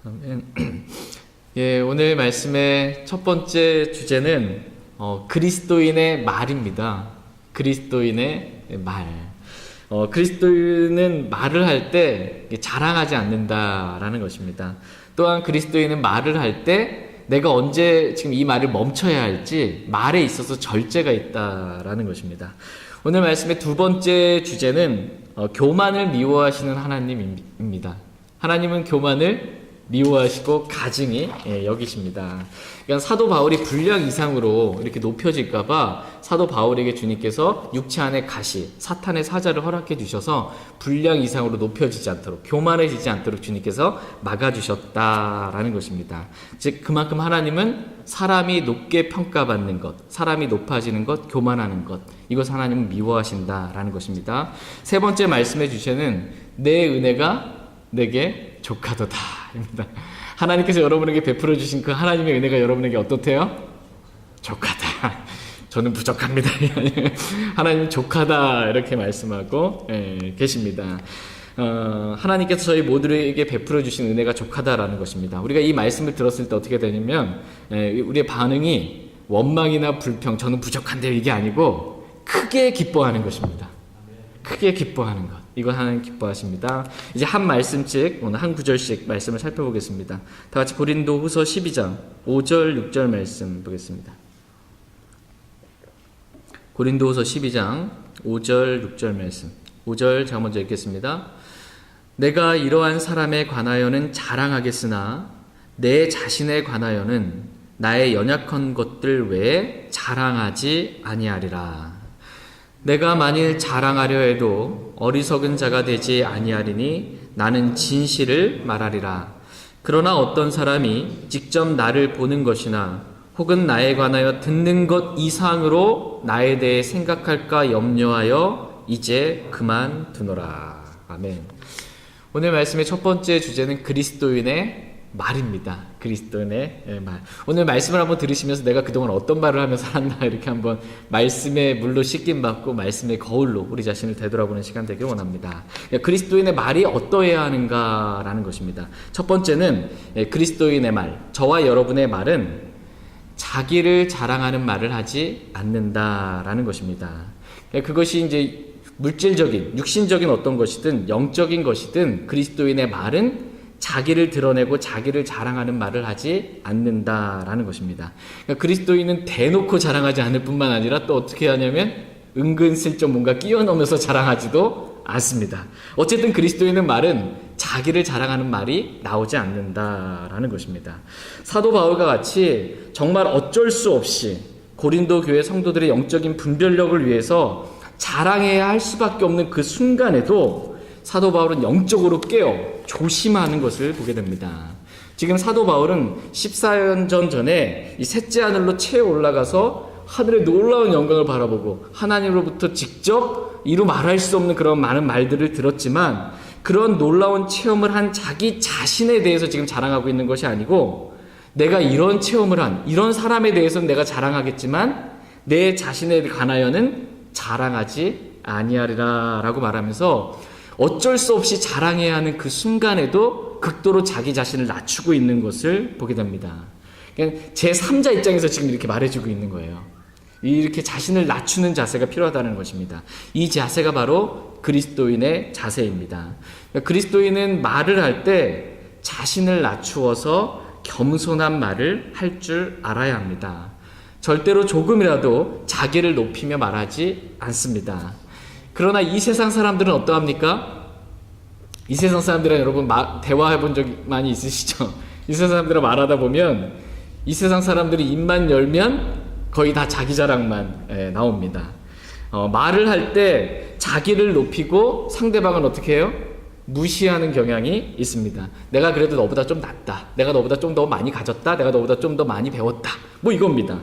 아멘. 예, 오늘 말씀의 첫 번째 주제는 그리스도인의 말입니다. 그리스도인의 말. 그리스도인은 말을 할 때 자랑하지 않는다라는 것입니다. 또한 그리스도인은 말을 할 때 내가 언제 지금 이 말을 멈춰야 할지 말에 있어서 절제가 있다라는 것입니다. 오늘 말씀의 두 번째 주제는 교만을 미워하시는 하나님입니다. 하나님은 교만을 미워하시고 가증히 여기십니다. 그러니까 사도 바울이 분량 이상으로 이렇게 높여질까봐 사도 바울에게 주님께서 육체 안에 가시, 사탄의 사자를 허락해 주셔서 분량 이상으로 높여지지 않도록, 교만해지지 않도록 주님께서 막아주셨다라는 것입니다. 즉 그만큼 하나님은 사람이 높게 평가받는 것, 사람이 높아지는 것, 교만하는 것, 이것 하나님은 미워하신다라는 것입니다. 세 번째 말씀해 주시는 내 은혜가 내게 족하도다입니다. 하나님께서 여러분에게 베풀어 주신 그 하나님의 은혜가 여러분에게 어떻대요? 족하다. 저는 부족합니다. 하나님 족하다 이렇게 말씀하고 계십니다. 하나님께서 저희 모두에게 베풀어 주신 은혜가 족하다라는 것입니다. 우리가 이 말씀을 들었을 때 어떻게 되냐면 우리의 반응이 원망이나 불평, 저는 부족한데요, 이게 아니고 크게 기뻐하는 것입니다. 크게 기뻐하는 것. 이거 하나님 기뻐하십니다. 이제 한 말씀씩 오늘 한 구절씩 말씀을 살펴보겠습니다. 다 같이 고린도후서 12장 5절 6절 말씀 보겠습니다. 고린도후서 12장 5절 6절 말씀. 5절 제가 먼저 읽겠습니다. 내가 이러한 사람에 관하여는 자랑하겠으나 내 자신에 관하여는 나의 연약한 것들 외에 자랑하지 아니하리라. 내가 만일 자랑하려 해도 어리석은 자가 되지 아니하리니 나는 진실을 말하리라. 그러나 어떤 사람이 직접 나를 보는 것이나 혹은 나에 관하여 듣는 것 이상으로 나에 대해 생각할까 염려하여 이제 그만두노라. 아멘. 오늘 말씀의 첫 번째 주제는 그리스도인의 말입니다. 그리스도인의 말. 오늘 말씀을 한번 들으시면서 내가 그동안 어떤 말을 하며 살았나 이렇게 한번 말씀의 물로 씻김 받고 말씀의 거울로 우리 자신을 되돌아보는 시간 되길 원합니다. 그리스도인의 말이 어떠해야 하는가라는 것입니다. 첫 번째는 그리스도인의 말. 저와 여러분의 말은 자기를 자랑하는 말을 하지 않는다라는 것입니다. 그것이 이제 물질적인, 육신적인 어떤 것이든 영적인 것이든 그리스도인의 말은 자기를 드러내고 자기를 자랑하는 말을 하지 않는다라는 것입니다. 그러니까 그리스도인은 대놓고 자랑하지 않을 뿐만 아니라 또 어떻게 하냐면 은근슬쩍 뭔가 끼워넣으면서 자랑하지도 않습니다. 어쨌든 그리스도인의 말은 자기를 자랑하는 말이 나오지 않는다라는 것입니다. 사도 바울과 같이 정말 어쩔 수 없이 고린도 교회 성도들의 영적인 분별력을 위해서 자랑해야 할 수밖에 없는 그 순간에도 사도 바울은 영적으로 깨어 조심하는 것을 보게 됩니다. 지금 사도 바울은 14년 전에 이 셋째 하늘로 채 올라가서 하늘의 놀라운 영광을 바라보고 하나님으로부터 직접 이루 말할 수 없는 그런 많은 말들을 들었지만 그런 놀라운 체험을 한 자기 자신에 대해서 지금 자랑하고 있는 것이 아니고 내가 이런 체험을 한 이런 사람에 대해서는 내가 자랑하겠지만 내 자신에 관하여는 자랑하지 아니하리라 라고 말하면서 어쩔 수 없이 자랑해야 하는 그 순간에도 극도로 자기 자신을 낮추고 있는 것을 보게 됩니다. 그냥 제3자 입장에서 지금 이렇게 말해주고 있는 거예요. 이렇게 자신을 낮추는 자세가 필요하다는 것입니다. 이 자세가 바로 그리스도인의 자세입니다. 그러니까 그리스도인은 말을 할 때 자신을 낮추어서 겸손한 말을 할 줄 알아야 합니다. 절대로 조금이라도 자기를 높이며 말하지 않습니다. 그러나 이 세상 사람들은 어떠합니까? 이 세상 사람들은 여러분 대화해 본 적이 많이 있으시죠? 이 세상 사람들은 말하다 보면 이 세상 사람들이 입만 열면 거의 다 자기 자랑만 나옵니다. 말을 할 때 자기를 높이고 상대방은 어떻게 해요? 무시하는 경향이 있습니다. 내가 그래도 너보다 좀 낫다. 내가 너보다 좀 더 많이 가졌다. 내가 너보다 좀 더 많이 배웠다. 뭐 이겁니다.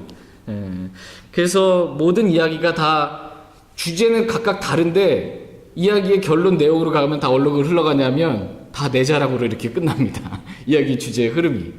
그래서 모든 이야기가 다 주제는 각각 다른데 이야기의 결론 내용으로 가면 다 어디로 흘러가냐면 다 내 자랑으로 이렇게 끝납니다. 이야기 주제의 흐름이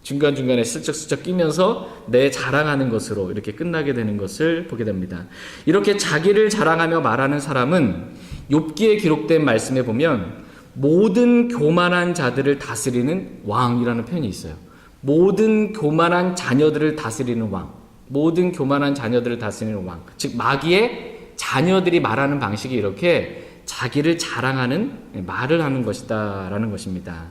중간중간에 슬쩍슬쩍 끼면서 내 자랑하는 것으로 이렇게 끝나게 되는 것을 보게 됩니다. 이렇게 자기를 자랑하며 말하는 사람은 욥기에 기록된 말씀에 보면 모든 교만한 자들을 다스리는 왕이라는 표현이 있어요. 모든 교만한 자녀들을 다스리는 왕. 모든 교만한 자녀들을 다스리는 왕. 즉 마귀의 자녀들이 말하는 방식이 이렇게 자기를 자랑하는 말을 하는 것이다 라는 것입니다.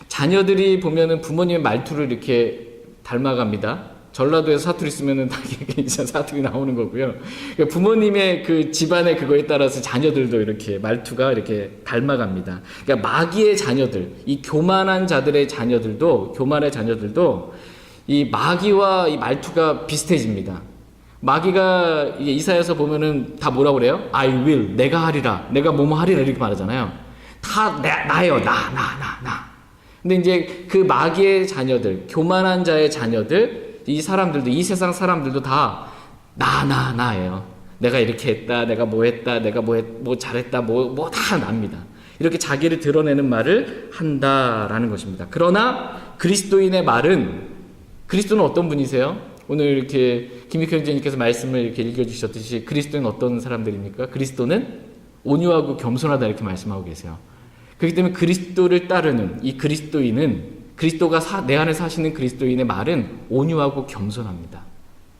자녀들이 보면은 부모님의 말투를 이렇게 닮아갑니다. 전라도에서 사투리 쓰면은 당연히 사투리 나오는 거고요. 그러니까 부모님의 그 집안의 그거에 따라서 자녀들도 이렇게 말투가 이렇게 닮아갑니다. 그러니까 마귀의 자녀들, 이 교만한 자들의 자녀들도, 교만의 자녀들도 이 마귀와 이 말투가 비슷해집니다. 마귀가 이사야서 보면은 다 뭐라고 그래요? I will, 내가 하리라, 내가 뭐뭐 하리라 이렇게 말하잖아요. 다 나예요, 나. 근데 이제 그 마귀의 자녀들, 교만한 자의 자녀들, 이 사람들도, 이 세상 사람들도 다 나예요. 내가 이렇게 했다, 내가 뭐 했다, 내가 뭐 잘했다, 뭐 다 납니다. 이렇게 자기를 드러내는 말을 한다라는 것입니다. 그러나 그리스도인의 말은, 그리스도는 어떤 분이세요? 오늘 이렇게 김익현 선생님께서 말씀을 이렇게 읽어주셨듯이 그리스도는 어떤 사람들입니까? 그리스도는 온유하고 겸손하다 이렇게 말씀하고 계세요. 그렇기 때문에 그리스도를 따르는 이 그리스도인은, 그리스도가 내 안에 사시는 그리스도인의 말은 온유하고 겸손합니다.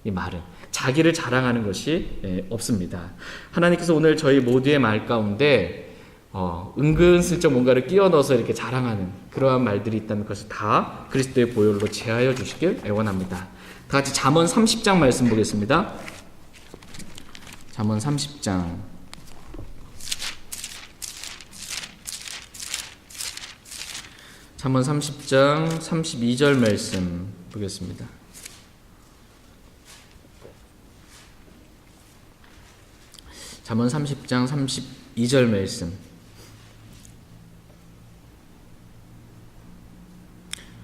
이 말은 자기를 자랑하는 것이 없습니다. 하나님께서 오늘 저희 모두의 말 가운데 은근슬쩍 뭔가를 끼워 넣어서 이렇게 자랑하는 그러한 말들이 있다면 그것을 다 그리스도의 보혈로 제하여 주시길 원합니다. 다 같이 잠언 30장 말씀 보겠습니다. 잠언 30장. 잠언 30장 32절 말씀 보겠습니다. 잠언 30장 32절 말씀.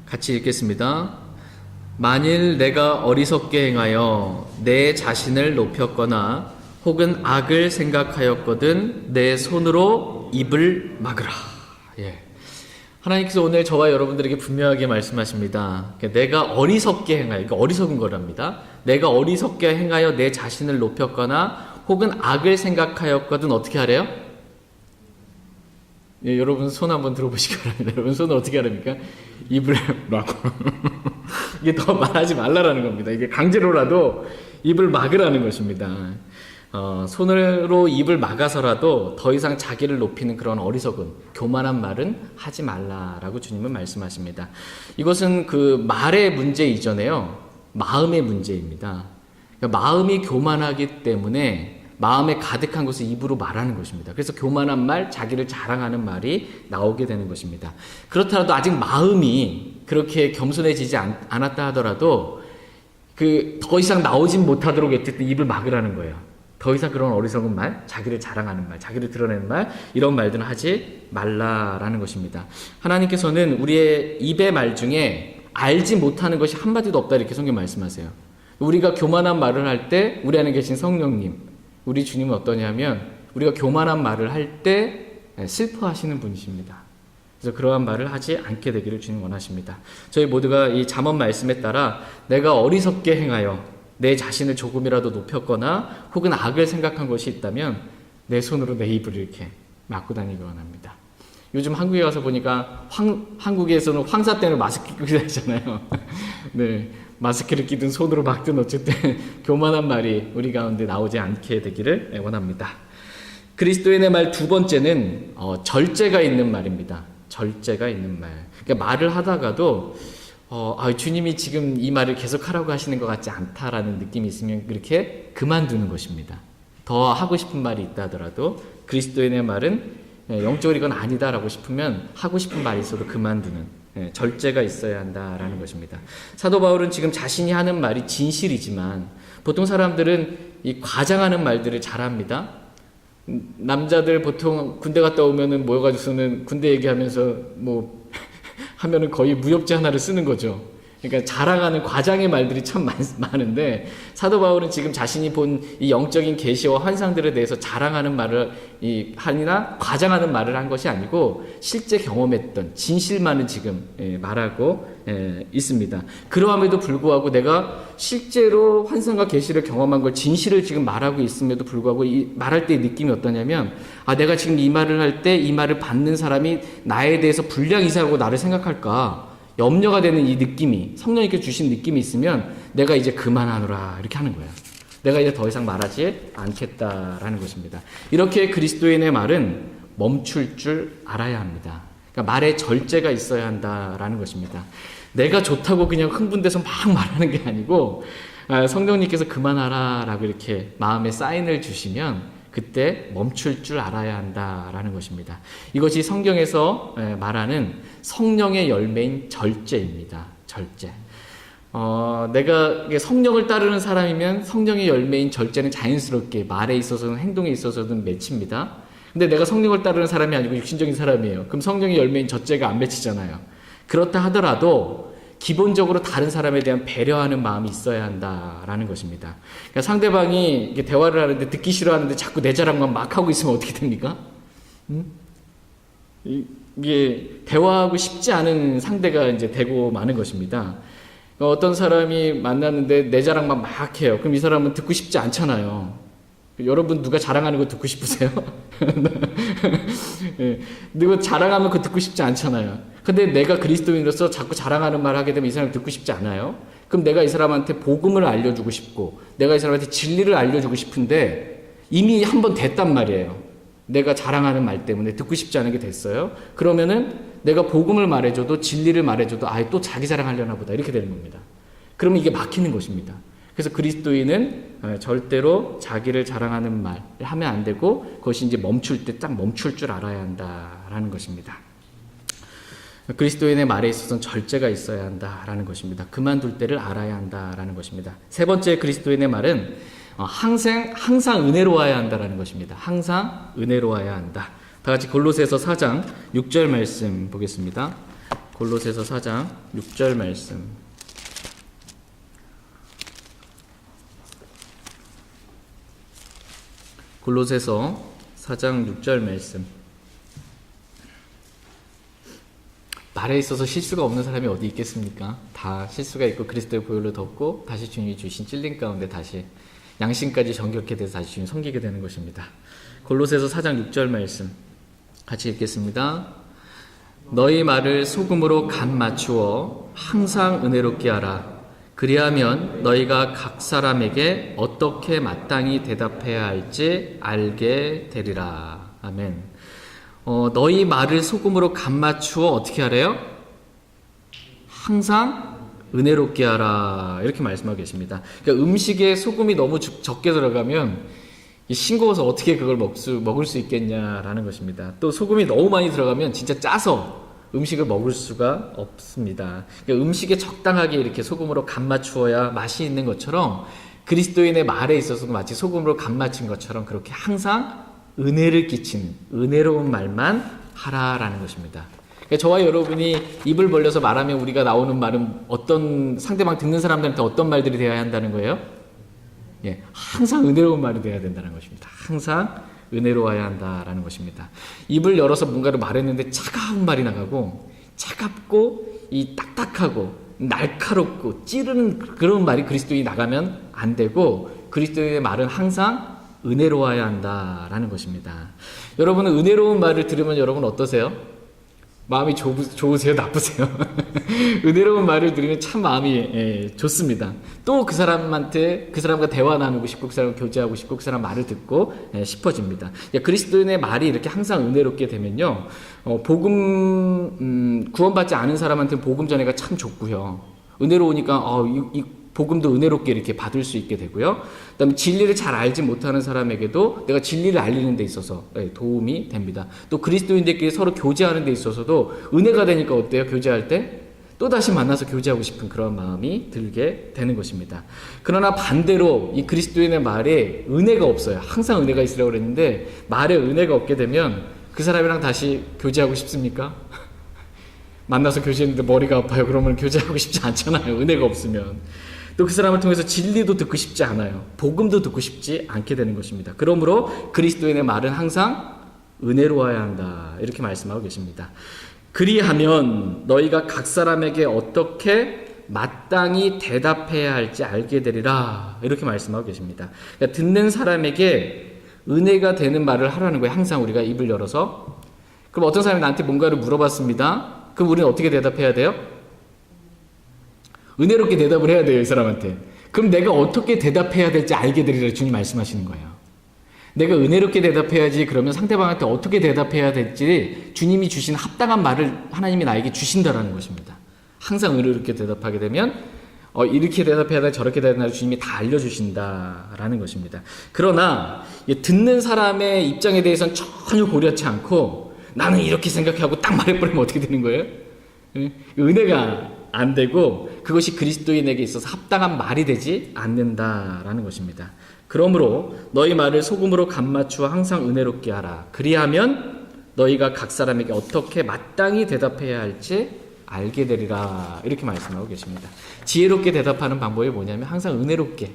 같이 읽겠습니다. 만일 내가 어리석게 행하여 내 자신을 높였거나 혹은 악을 생각하였거든 내 손으로 입을 막으라. 예. 하나님께서 오늘 저와 여러분들에게 분명하게 말씀하십니다. 내가 어리석게 행하여, 그러니까 어리석은 거랍니다. 내가 어리석게 행하여 내 자신을 높였거나 혹은 악을 생각하였거든 어떻게 하래요? 예, 여러분 손 한번 들어보시기 바랍니다. 여러분 손을 어떻게 하랍니까? 입을 막고 이게 더 말하지 말라라는 겁니다. 이게 강제로라도 입을 막으라는 것입니다. 손으로 입을 막아서라도 더 이상 자기를 높이는 그런 어리석은 교만한 말은 하지 말라라고 주님은 말씀하십니다. 이것은 그 말의 문제 이전에요, 마음의 문제입니다. 그러니까 마음이 교만하기 때문에 마음에 가득한 것을 입으로 말하는 것입니다. 그래서 교만한 말, 자기를 자랑하는 말이 나오게 되는 것입니다. 그렇더라도 아직 마음이 그렇게 겸손해지지 않았다 하더라도 더 이상 나오진 못하도록 어쨌든 입을 막으라는 거예요. 더 이상 그런 어리석은 말, 자기를 자랑하는 말, 자기를 드러내는 말, 이런 말들은 하지 말라라는 것입니다. 하나님께서는 우리의 입의 말 중에 알지 못하는 것이 한마디도 없다 이렇게 성경 말씀하세요. 우리가 교만한 말을 할 때 우리 안에 계신 성령님, 우리 주님은 어떠냐면 우리가 교만한 말을 할 때 슬퍼하시는 분이십니다. 그래서 그러한 말을 하지 않게 되기를 주님 원하십니다. 저희 모두가 이 잠언 말씀에 따라 내가 어리석게 행하여 내 자신을 조금이라도 높였거나 혹은 악을 생각한 것이 있다면 내 손으로 내 입을 이렇게 막고 다니기 원합니다. 요즘 한국에 가서 보니까 한국에서는 황사 때는 마스크 끼고 다니잖아요. 네, 마스크를 끼든 손으로 막든 어쨌든 교만한 말이 우리 가운데 나오지 않게 되기를 원합니다. 그리스도인의 말 두 번째는 절제가 있는 말입니다. 절제가 있는 말. 그러니까 말을 하다가도 주님이 지금 이 말을 계속 하라고 하시는 것 같지 않다라는 느낌이 있으면 그렇게 그만두는 것입니다. 더 하고 싶은 말이 있다 하더라도 그리스도인의 말은 영적으로 이건 아니다라고 싶으면 하고 싶은 말이 있어도 그만두는 절제가 있어야 한다라는 것입니다. 사도 바울은 지금 자신이 하는 말이 진실이지만 보통 사람들은 이 과장하는 말들을 잘합니다. 남자들 보통 군대 갔다 오면은 모여가지고서는 군대 얘기하면서 하면은 거의 무협지 하나를 쓰는 거죠. 그러니까 자랑하는 과장의 말들이 참 많은데 사도 바울은 지금 자신이 본 이 영적인 계시와 환상들에 대해서 자랑하는 말을 하니나 과장하는 말을 한 것이 아니고 실제 경험했던 진실만을 지금 말하고 있습니다. 그러함에도 불구하고 내가 실제로 환상과 계시를 경험한 걸 진실을 지금 말하고 있음에도 불구하고 이 말할 때의 느낌이 어떠냐면 내가 지금 이 말을 할 때 이 말을 받는 사람이 나에 대해서 불량 이상하고 나를 생각할까 염려가 되는 이 느낌이 성령님께 주신 느낌이 있으면 내가 이제 그만하노라 이렇게 하는 거예요. 내가 이제 더 이상 말하지 않겠다라는 것입니다. 이렇게 그리스도인의 말은 멈출 줄 알아야 합니다. 그러니까 말에 절제가 있어야 한다라는 것입니다. 내가 좋다고 그냥 흥분돼서 막 말하는 게 아니고 성령님께서 그만하라라고 이렇게 마음에 사인을 주시면 그때 멈출 줄 알아야 한다라는 것입니다. 이것이 성경에서 말하는 성령의 열매인 절제입니다. 절제. 내가 성령을 따르는 사람이면 성령의 열매인 절제는 자연스럽게 말에 있어서는 행동에 있어서는 맺힙니다. 근데 내가 성령을 따르는 사람이 아니고 육신적인 사람이에요. 그럼 성령의 열매인 절제가 안 맺히잖아요. 그렇다 하더라도 기본적으로 다른 사람에 대한 배려하는 마음이 있어야 한다라는 것입니다. 그러니까 상대방이 대화를 하는데 듣기 싫어하는데 자꾸 내 자랑만 막 하고 있으면 어떻게 됩니까? 이게 대화하고 싶지 않은 상대가 이제 되고 마는 것입니다. 어떤 사람이 만났는데 내 자랑만 막 해요. 그럼 이 사람은 듣고 싶지 않잖아요. 여러분 누가 자랑하는 거 듣고 싶으세요? 누가 자랑하면 그거 듣고 싶지 않잖아요. 근데 내가 그리스도인으로서 자꾸 자랑하는 말 하게 되면 이 사람이 듣고 싶지 않아요. 그럼 내가 이 사람한테 복음을 알려주고 싶고 내가 이 사람한테 진리를 알려주고 싶은데 이미 한 번 됐단 말이에요. 내가 자랑하는 말 때문에 듣고 싶지 않은 게 됐어요. 그러면은 내가 복음을 말해줘도 진리를 말해줘도 또 자기 자랑하려나 보다 이렇게 되는 겁니다. 그러면 이게 막히는 것입니다. 그래서 그리스도인은 절대로 자기를 자랑하는 말을 하면 안 되고 그것이 이제 멈출 때 딱 멈출 줄 알아야 한다라는 것입니다. 그리스도인의 말에 있어서는 절제가 있어야 한다라는 것입니다. 그만둘 때를 알아야 한다라는 것입니다. 세 번째 그리스도인의 말은 항상 은혜로워야 한다라는 것입니다. 항상 은혜로워야 한다. 다 같이 골로새서 4장 6절 말씀 보겠습니다. 골로새서 4장 6절 말씀. 골로새서 4장 6절 말씀. 말에 있어서 실수가 없는 사람이 어디 있겠습니까? 다 실수가 있고 그리스도의 보혈로 덮고 다시 주님이 주신 찔림 가운데 다시 양심까지 정결케 돼서 다시 주님 섬기게 되는 것입니다. 골로새서 4장 6절 말씀 같이 읽겠습니다. 너희 말을 소금으로 간 맞추어 항상 은혜롭게 하라. 그리하면 너희가 각 사람에게 어떻게 마땅히 대답해야 할지 알게 되리라. 아멘. 너희 말을 소금으로 간 맞추어 어떻게 하래요? 항상 은혜롭게 하라. 이렇게 말씀하고 계십니다. 그러니까 음식에 소금이 너무 적게 들어가면 싱거워서 어떻게 그걸 먹을 수 있겠냐라는 것입니다. 또 소금이 너무 많이 들어가면 진짜 짜서 음식을 먹을 수가 없습니다. 그러니까 음식에 적당하게 이렇게 소금으로 간 맞추어야 맛이 있는 것처럼 그리스도인의 말에 있어서도 마치 소금으로 간 맞춘 것처럼 그렇게 항상 은혜를 끼치는 은혜로운 말만 하라라는 것입니다. 그러니까 저와 여러분이 입을 벌려서 말하면 우리가 나오는 말은 어떤 상대방 듣는 사람들한테 어떤 말들이 되어야 한다는 거예요? 항상 은혜로운 말이 되어야 된다는 것입니다. 항상 은혜로워야 한다라는 것입니다. 입을 열어서 뭔가를 말했는데 차가운 말이 나가고 차갑고 이 딱딱하고 날카롭고 찌르는 그런 말이 그리스도인이 나가면 안 되고 그리스도인의 말은 항상 은혜로워야 한다라는 것입니다. 여러분은 은혜로운 말을 들으면 여러분 어떠세요? 마음이 좋으세요? 나쁘세요? 은혜로운 말을 들으면 참 마음이 좋습니다. 또 그 사람과 대화 나누고 싶고 그 사람과 교제하고 싶고 그 사람 말을 듣고 싶어집니다. 그리스도인의 말이 이렇게 항상 은혜롭게 되면요, 복음 구원받지 않은 사람한테는 복음 전해가 참 좋고요. 은혜로우니까 이 복음도 은혜롭게 이렇게 받을 수 있게 되고요. 그다음에 진리를 잘 알지 못하는 사람에게도 내가 진리를 알리는 데 있어서 도움이 됩니다. 또 그리스도인들끼리 서로 교제하는 데 있어서도 은혜가 되니까 어때요? 교제할 때 또다시 만나서 교제하고 싶은 그런 마음이 들게 되는 것입니다. 그러나 반대로 이 그리스도인의 말에 은혜가 없어요. 항상 은혜가 있으라고 그랬는데 말에 은혜가 없게 되면 그 사람이랑 다시 교제하고 싶습니까? 만나서 교제했는데 머리가 아파요. 그러면 교제하고 싶지 않잖아요. 은혜가 없으면. 또 그 사람을 통해서 진리도 듣고 싶지 않아요. 복음도 듣고 싶지 않게 되는 것입니다. 그러므로 그리스도인의 말은 항상 은혜로워야 한다. 이렇게 말씀하고 계십니다. 그리하면 너희가 각 사람에게 어떻게 마땅히 대답해야 할지 알게 되리라. 이렇게 말씀하고 계십니다. 그러니까 듣는 사람에게 은혜가 되는 말을 하라는 거예요. 항상 우리가 입을 열어서. 그럼 어떤 사람이 나한테 뭔가를 물어봤습니다. 그럼 우리는 어떻게 대답해야 돼요? 은혜롭게 대답을 해야 돼요. 이 사람한테. 그럼 내가 어떻게 대답해야 될지 알게 되리라 주님 말씀하시는 거예요. 내가 은혜롭게 대답해야지. 그러면 상대방한테 어떻게 대답해야 될지 주님이 주신 합당한 말을 하나님이 나에게 주신다라는 것입니다. 항상 은혜롭게 대답하게 되면 이렇게 대답해야 돼, 저렇게 대답해야 돼, 주님이 다 알려주신다라는 것입니다. 그러나 듣는 사람의 입장에 대해서는 전혀 고려하지 않고 나는 이렇게 생각하고 딱 말해버리면 어떻게 되는 거예요? 은혜가 안 되고 그것이 그리스도인에게 있어서 합당한 말이 되지 않는다라는 것입니다. 그러므로 너희 말을 소금으로 간 맞추어 항상 은혜롭게 하라. 그리하면 너희가 각 사람에게 어떻게 마땅히 대답해야 할지 알게 되리라. 이렇게 말씀하고 계십니다. 지혜롭게 대답하는 방법이 뭐냐면 항상 은혜롭게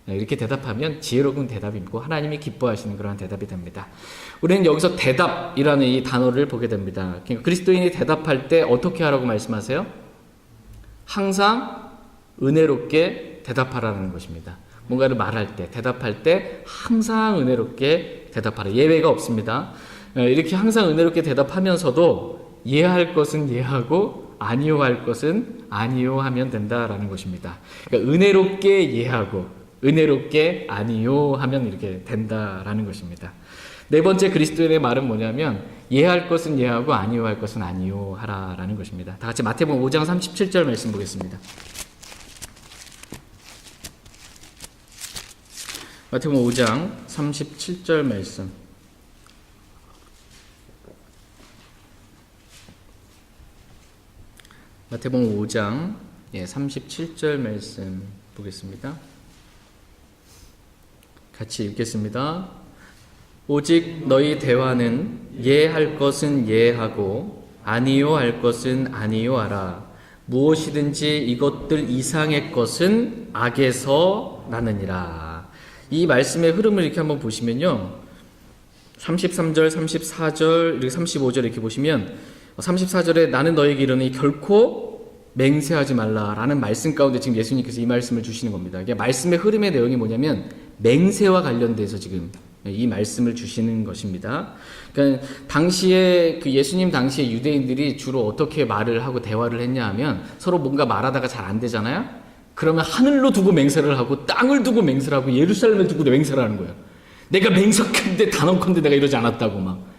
이렇게 대답하면 지혜로운 대답이고 하나님이 기뻐하시는 그러한 대답이 됩니다. 우리는 여기서 대답이라는 이 단어를 보게 됩니다. 그러니까 그리스도인이 대답할 때 어떻게 하라고 말씀하세요? 항상 은혜롭게 대답하라는 것입니다. 뭔가를 말할 때, 대답할 때 항상 은혜롭게 대답하라. 예외가 없습니다. 이렇게 항상 은혜롭게 대답하면서도 이해할 것은 이해하고 아니요 할 것은 아니요 하면 된다라는 것입니다. 그러니까 은혜롭게 이해하고 은혜롭게 아니요 하면 이렇게 된다라는 것입니다. 네 번째 그리스도인의 말은 뭐냐면 이해할 것은 이해하고 아니요 할 것은 아니요 하라라는 것입니다. 다 같이 마태복음 5장 37절 말씀 보겠습니다. 마태복음 5장 37절 말씀. 마태복음 5장 37절 말씀 보겠습니다. 같이 읽겠습니다. 오직 너희 대화는 예할 것은 예하고 아니요 할 것은 아니요 하라. 무엇이든지 이것들 이상의 것은 악에서 나느니라. 이 말씀의 흐름을 이렇게 한번 보시면요. 33절, 34절, 그리고 35절 이렇게 보시면 34절에 나는 너에게 이르니 결코 맹세하지 말라라는 말씀 가운데 지금 예수님께서 이 말씀을 주시는 겁니다. 이게 말씀의 흐름의 내용이 뭐냐면 맹세와 관련돼서 지금 이 말씀을 주시는 것입니다. 그러니까 당시에 그 예수님 당시에 유대인들이 주로 어떻게 말을 하고 대화를 했냐 하면 서로 뭔가 말하다가 잘 안 되잖아요. 그러면 하늘로 두고 맹세를 하고 땅을 두고 맹세를 하고 예루살렘을 두고 맹세를 하는 거예요. 내가 맹석한데 단언컨대 내가 이러지 않았다고 막.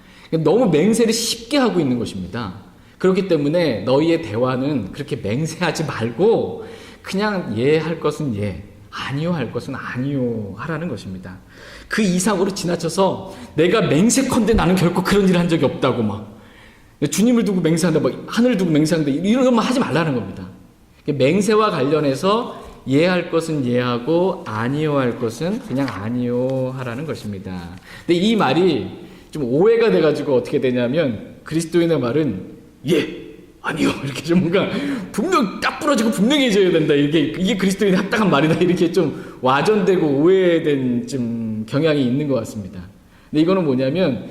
너무 맹세를 쉽게 하고 있는 것입니다. 그렇기 때문에 너희의 대화는 그렇게 맹세하지 말고 그냥 예 할 것은 예, 아니요 할 것은 아니요 하라는 것입니다. 그 이상으로 지나쳐서 내가 맹세컨대 나는 결코 그런 일을 한 적이 없다고 막 주님을 두고 맹세한다, 막 하늘을 두고 맹세한다 이런 것만 하지 말라는 겁니다. 맹세와 관련해서 예 할 것은 예하고 아니요 할 것은 그냥 아니요 하라는 것입니다. 근데 이 말이 좀 오해가 돼가지고 어떻게 되냐면 그리스도인의 말은 예, 아니요 이렇게 좀 뭔가 분명 딱 부러지고 분명해져야 된다. 이게 그리스도인의 합당한 말이다. 이렇게 좀 와전되고 오해된 좀 경향이 있는 것 같습니다. 근데 이거는 뭐냐면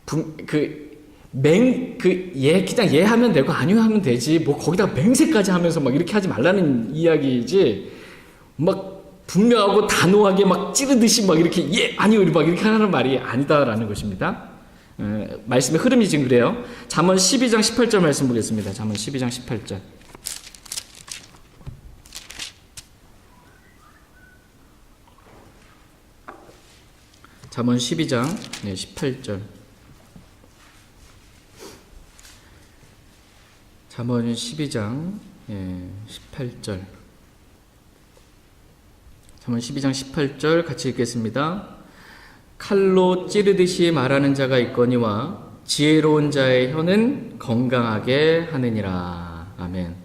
그냥 예 하면 되고 아니요 하면 되지 뭐 거기다 맹세까지 하면서 막 이렇게 하지 말라는 이야기이지 막 분명하고 단호하게 막 찌르듯이 막 이렇게 예 아니요 막 이렇게 하는 말이 아니다라는 것입니다. 말씀의 흐름이 지금 그래요. 잠언 12장 18절 말씀 보겠습니다. 잠언 12장 18절. 잠언 12장 18절. 잠언 12장 18절. 잠언 12장 18절 같이 읽겠습니다. 칼로 찌르듯이 말하는 자가 있거니와 지혜로운 자의 혀는 건강하게 하느니라. 아멘.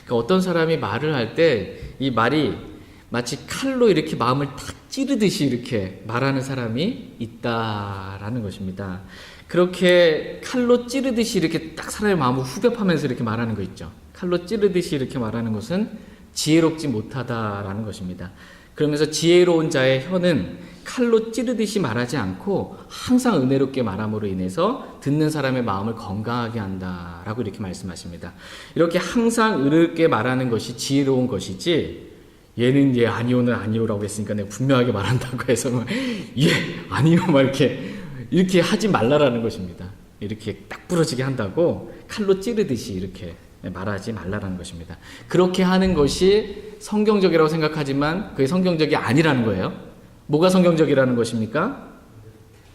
그러니까 어떤 사람이 말을 할 때 이 말이 마치 칼로 이렇게 마음을 탁 찌르듯이 이렇게 말하는 사람이 있다라는 것입니다. 그렇게 칼로 찌르듯이 이렇게 딱 사람의 마음을 후벼파면서 이렇게 말하는 거 있죠. 칼로 찌르듯이 이렇게 말하는 것은 지혜롭지 못하다라는 것입니다. 그러면서 지혜로운 자의 혀는 칼로 찌르듯이 말하지 않고 항상 은혜롭게 말함으로 인해서 듣는 사람의 마음을 건강하게 한다라고 이렇게 말씀하십니다. 이렇게 항상 은혜롭게 말하는 것이 지혜로운 것이지, 얘는 예 아니오는 아니오라고 했으니까 내가 분명하게 말한다고 해서 예 아니오 막 이렇게 하지 말라라는 것입니다. 이렇게 딱 부러지게 한다고 칼로 찌르듯이 이렇게 말하지 말라라는 것입니다. 그렇게 하는 것이 성경적이라고 생각하지만 그게 성경적이 아니라는 거예요. 뭐가 성경적이라는 것입니까?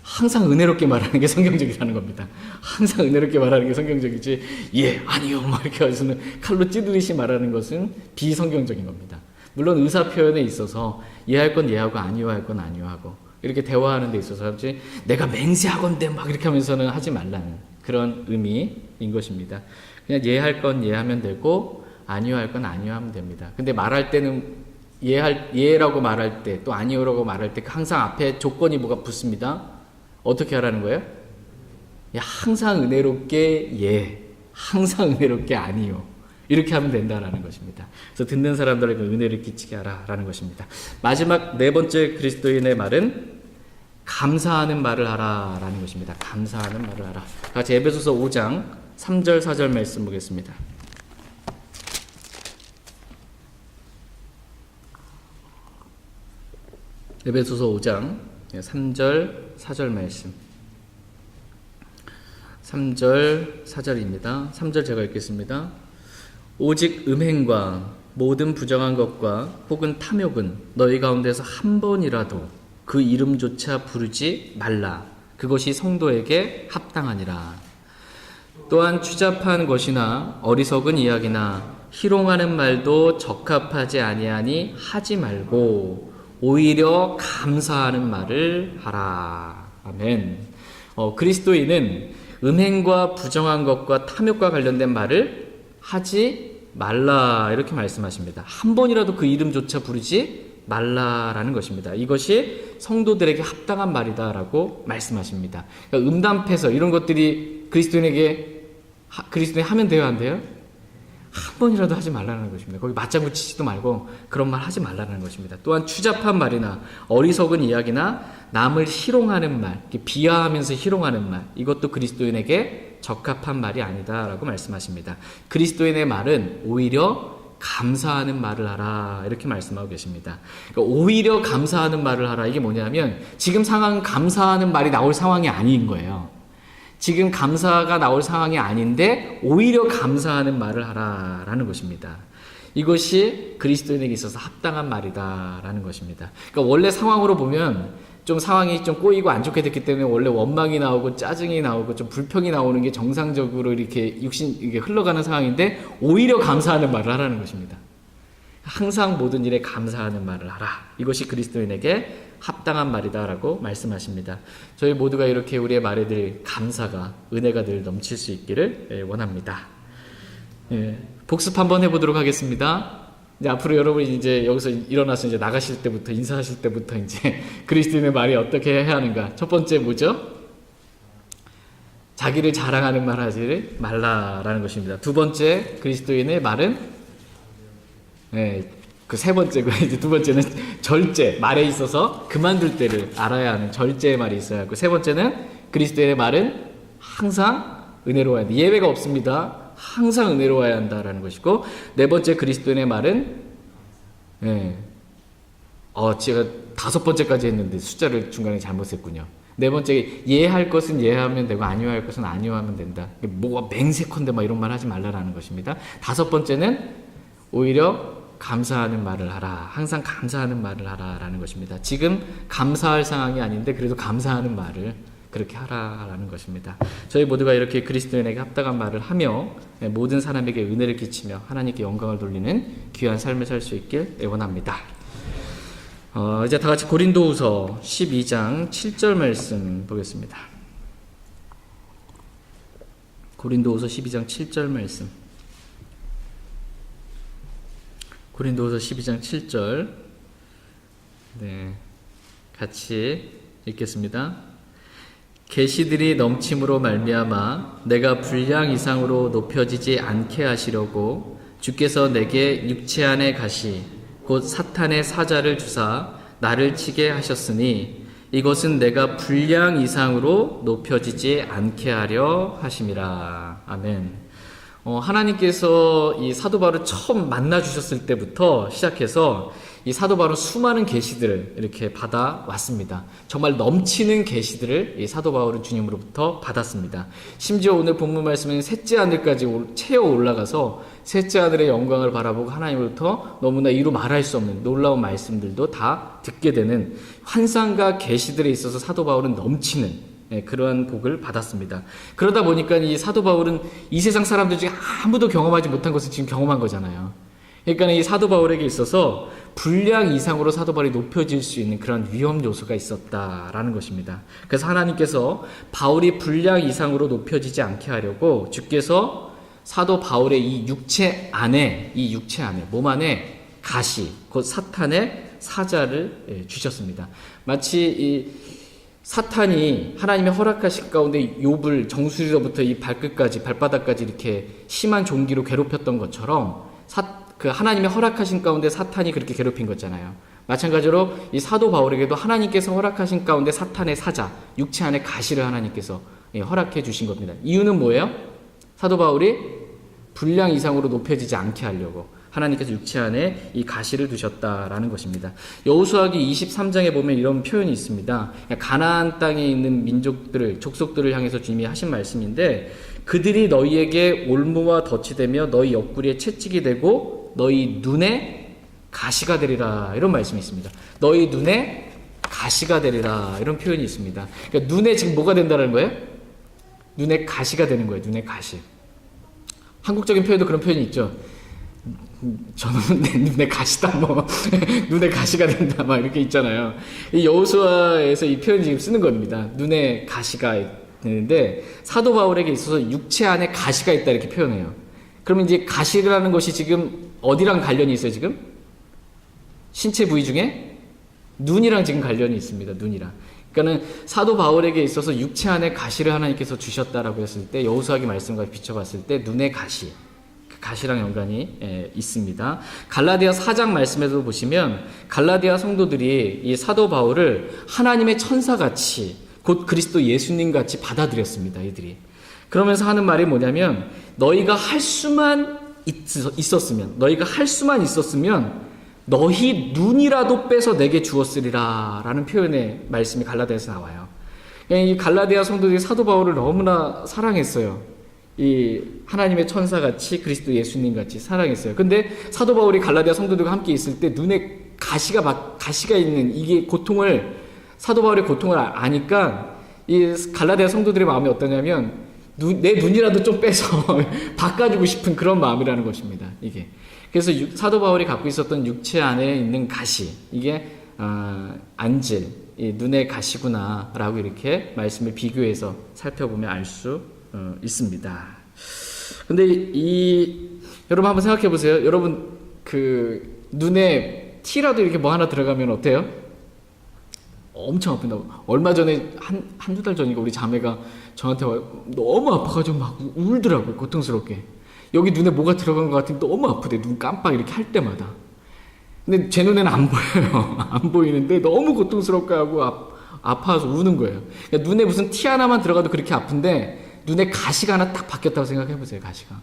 항상 은혜롭게 말하는 게 성경적이라는 겁니다. 항상 은혜롭게 말하는 게 성경적이지, 예 아니요 막 이렇게 해서는 칼로 찌르듯이 말하는 것은 비성경적인 겁니다. 물론 의사 표현에 있어서 예할 건 예하고 아니할 건 아니하고 이렇게 대화하는 데 있어서 내가 맹세하건대 막 이렇게 하면서는 하지 말라는 그런 의미인 것입니다. 그냥 예할 건 예하면 되고 아니할 건 아니하면 됩니다. 근데 말할 때는 예라고 말할 때 또 아니오라고 말할 때 항상 앞에 조건이 뭐가 붙습니다. 어떻게 하라는 거예요? 항상 은혜롭게 예, 항상 은혜롭게 아니요. 이렇게 하면 된다라는 것입니다. 그래서 듣는 사람들에게 은혜를 끼치게 하라라는 것입니다. 마지막 네 번째 그리스도인의 말은 감사하는 말을 하라라는 것입니다. 감사하는 말을 하라. 같이 에베소서 5장 3절 4절 말씀 보겠습니다. 에베소서 5장 3절 4절 말씀. 3절 4절입니다. 3절 제가 읽겠습니다. 오직 음행과 모든 부정한 것과 혹은 탐욕은 너희 가운데서 한 번이라도 그 이름조차 부르지 말라. 그것이 성도에게 합당하니라. 또한 추잡한 것이나 어리석은 이야기나 희롱하는 말도 적합하지 아니하니 하지 말고 오히려 감사하는 말을 하라. 아멘. 그리스도인은 음행과 부정한 것과 탐욕과 관련된 말을 하지 말라 이렇게 말씀하십니다. 한 번이라도 그 이름조차 부르지 말라라는 것입니다. 이것이 성도들에게 합당한 말이다라고 말씀하십니다. 그러니까 음담패서 이런 것들이 그리스도인이 하면 돼요, 안 돼요? 한 번이라도 하지 말라는 것입니다. 거기 맞장구 치지도 말고 그런 말 하지 말라는 것입니다. 또한 추잡한 말이나 어리석은 이야기나 남을 희롱하는 말, 비하하면서 희롱하는 말, 이것도 그리스도인에게 적합한 말이 아니다라고 말씀하십니다. 그리스도인의 말은 오히려 감사하는 말을 하라 이렇게 말씀하고 계십니다. 그러니까 오히려 감사하는 말을 하라, 이게 뭐냐면 지금 상황은 감사하는 말이 나올 상황이 아닌 거예요. 지금 감사가 나올 상황이 아닌데 오히려 감사하는 말을 하라라는 것입니다. 이것이 그리스도인에게 있어서 합당한 말이다라는 것입니다. 그러니까 원래 상황으로 보면 좀 상황이 좀 꼬이고 안 좋게 됐기 때문에 원래 원망이 나오고 짜증이 나오고 좀 불평이 나오는 게 정상적으로 이렇게 이게 흘러가는 상황인데 오히려 감사하는 말을 하라는 것입니다. 항상 모든 일에 감사하는 말을 하라. 이것이 그리스도인에게 합당한 말이다라고 말씀하십니다. 저희 모두가 이렇게 우리의 말에 늘 감사가, 은혜가 늘 넘칠 수 있기를 원합니다. 복습 한번 해보도록 하겠습니다. 이제 앞으로 여러분이 이제 여기서 일어나서 이제 나가실 때부터, 인사하실 때부터 이제 그리스도인의 말이 어떻게 해야 하는가. 첫 번째 뭐죠? 자기를 자랑하는 말 하지 말라라는 것입니다. 두 번째 그리스도인의 말은 그 세 번째고, 이제 두 번째는 절제, 말에 있어서 그만둘 때를 알아야 하는 절제의 말이 있어야 하고, 세 번째는 그리스도인의 말은 항상 은혜로워야 한다. 예외가 없습니다. 항상 은혜로워야 한다라는 것이고, 네 번째 그리스도인의 말은 제가 5번째까지 했는데 숫자를 중간에 잘못했군요. 네 번째, 예할 것은 예하면 되고 아니할 것은 아니하면 된다. 뭐가 맹세컨대 막 이런 말 하지 말라라는 것입니다. 5번째는 오히려 감사하는 말을 하라. 항상 감사하는 말을 하라라는 것입니다. 지금 감사할 상황이 아닌데 그래도 감사하는 말을 그렇게 하라라는 것입니다. 저희 모두가 이렇게 그리스도인에게 합당한 말을 하며 모든 사람에게 은혜를 끼치며 하나님께 영광을 돌리는 귀한 삶을 살 수 있길 원합니다. 이제 다 같이 고린도후서 12장 7절 말씀 보겠습니다. 고린도후서 12장 7절 말씀. 고린도후서 12장 7절 네, 같이 읽겠습니다. 계시들이 넘침으로 말미암아 내가 분량 이상으로 높여지지 않게 하시려고 주께서 내게 육체 안에 가시 곧 사탄의 사자를 주사 나를 치게 하셨으니 이것은 내가 분량 이상으로 높여지지 않게 하려 하심이라. 아멘. 하나님께서 이 사도 바울을 처음 만나 주셨을 때부터 시작해서 이 사도 바울은 수많은 계시들을 이렇게 받아 왔습니다. 정말 넘치는 계시들을 이 사도 바울은 주님으로부터 받았습니다. 심지어 오늘 본문 말씀은 셋째 하늘까지 채어 올라가서 셋째 하늘의 영광을 바라보고 하나님으로부터 너무나 이루 말할 수 없는 놀라운 말씀들도 다 듣게 되는 환상과 계시들에 있어서 사도 바울은 넘치는 그러한 복을 받았습니다. 그러다 보니까 이 사도 바울은 이 세상 사람들 중에 아무도 경험하지 못한 것을 지금 경험한 거잖아요. 그러니까 이 사도 바울에게 있어서 분량 이상으로 사도 바울이 높여질 수 있는 그런 위험 요소가 있었다라는 것입니다. 그래서 하나님께서 바울이 분량 이상으로 높여지지 않게 하려고 주께서 사도 바울의 이 육체 안에 몸 안에 가시, 곧 사탄의 사자를 주셨습니다. 마치 이 사탄이 하나님의 허락하신 가운데 욥을 정수리로부터 이 발바닥까지 이렇게 심한 종기로 괴롭혔던 것처럼 그 하나님의 허락하신 가운데 사탄이 그렇게 괴롭힌 거잖아요. 마찬가지로 이 사도 바울에게도 하나님께서 허락하신 가운데 사탄의 사자, 육체 안에 가시를 하나님께서 허락해 주신 겁니다. 이유는 뭐예요? 사도 바울이 분량 이상으로 높여지지 않게 하려고 하나님께서 육체 안에 이 가시를 두셨다라는 것입니다. 여호수아기 23장에 보면 이런 표현이 있습니다. 가나안 땅에 있는 민족들을, 족속들을 향해서 주님이 하신 말씀인데, 그들이 너희에게 올무와 덫이 되며 너희 옆구리에 채찍이 되고 너희 눈에 가시가 되리라, 이런 말씀이 있습니다. 너희 눈에 가시가 되리라, 이런 표현이 있습니다. 그러니까 눈에 지금 뭐가 된다는 거예요? 눈에 가시가 되는 거예요. 눈에 가시. 한국적인 표현도 그런 표현이 있죠. 저는 내 눈에 가시다, 눈에 가시가 된다, 이렇게 있잖아요. 이 여호수아에서 이 표현 지금 쓰는 겁니다. 눈에 가시가 되는데, 사도 바울에게 있어서 육체 안에 가시가 있다, 이렇게 표현해요. 그러면 이제 가시라는 것이 지금 어디랑 관련이 있어요, 지금? 신체 부위 중에? 눈이랑 지금 관련이 있습니다, 눈이랑. 그러니까는 사도 바울에게 있어서 육체 안에 가시를 하나님께서 주셨다라고 했을 때, 여호수아기 말씀과 비춰봤을 때, 눈의 가시. 가시랑 연관이 있습니다. 갈라디아 4장 말씀에도 보시면 갈라디아 성도들이 이 사도 바울을 하나님의 천사같이, 곧 그리스도 예수님같이 받아들였습니다. 이들이. 그러면서 하는 말이 뭐냐면, 너희가 할 수만 있었으면 너희 눈이라도 빼서 내게 주었으리라 라는 표현의 말씀이 갈라디아에서 나와요. 이 갈라디아 성도들이 사도 바울을 너무나 사랑했어요. 이 하나님의 천사같이, 그리스도 예수님같이 사랑했어요. 근데 사도 바울이 갈라디아 성도들과 함께 있을 때 눈에 가시가 있는 이게 사도 바울의 고통을 아니까 이 갈라디아 성도들의 마음이 어떠냐면, 내 눈이라도 좀 빼서 바꿔주고 싶은 그런 마음이라는 것입니다. 이게. 그래서 사도 바울이 갖고 있었던 육체 안에 있는 가시, 이게 안질, 눈의 가시구나라고 이렇게 말씀을 비교해서 살펴보면 알 수 있습니다. 근데 여러분 한번 생각해 보세요. 여러분 눈에 티라도 이렇게 뭐 하나 들어가면 어때요? 엄청 아픈다고. 얼마 전에 한두 달 전인가 우리 자매가 저한테 너무 아파가지고 막 울더라고요. 고통스럽게. 여기 눈에 뭐가 들어간 것 같으면 너무 아프대. 눈 깜빡 이렇게 할 때마다. 근데 제 눈에는 안 보여요. 안 보이는데 너무 고통스럽게 하고 아파서 우는 거예요. 그러니까 눈에 무슨 티 하나만 들어가도 그렇게 아픈데 눈에 가시가 하나 딱 박혔다고 생각해보세요. 가시가.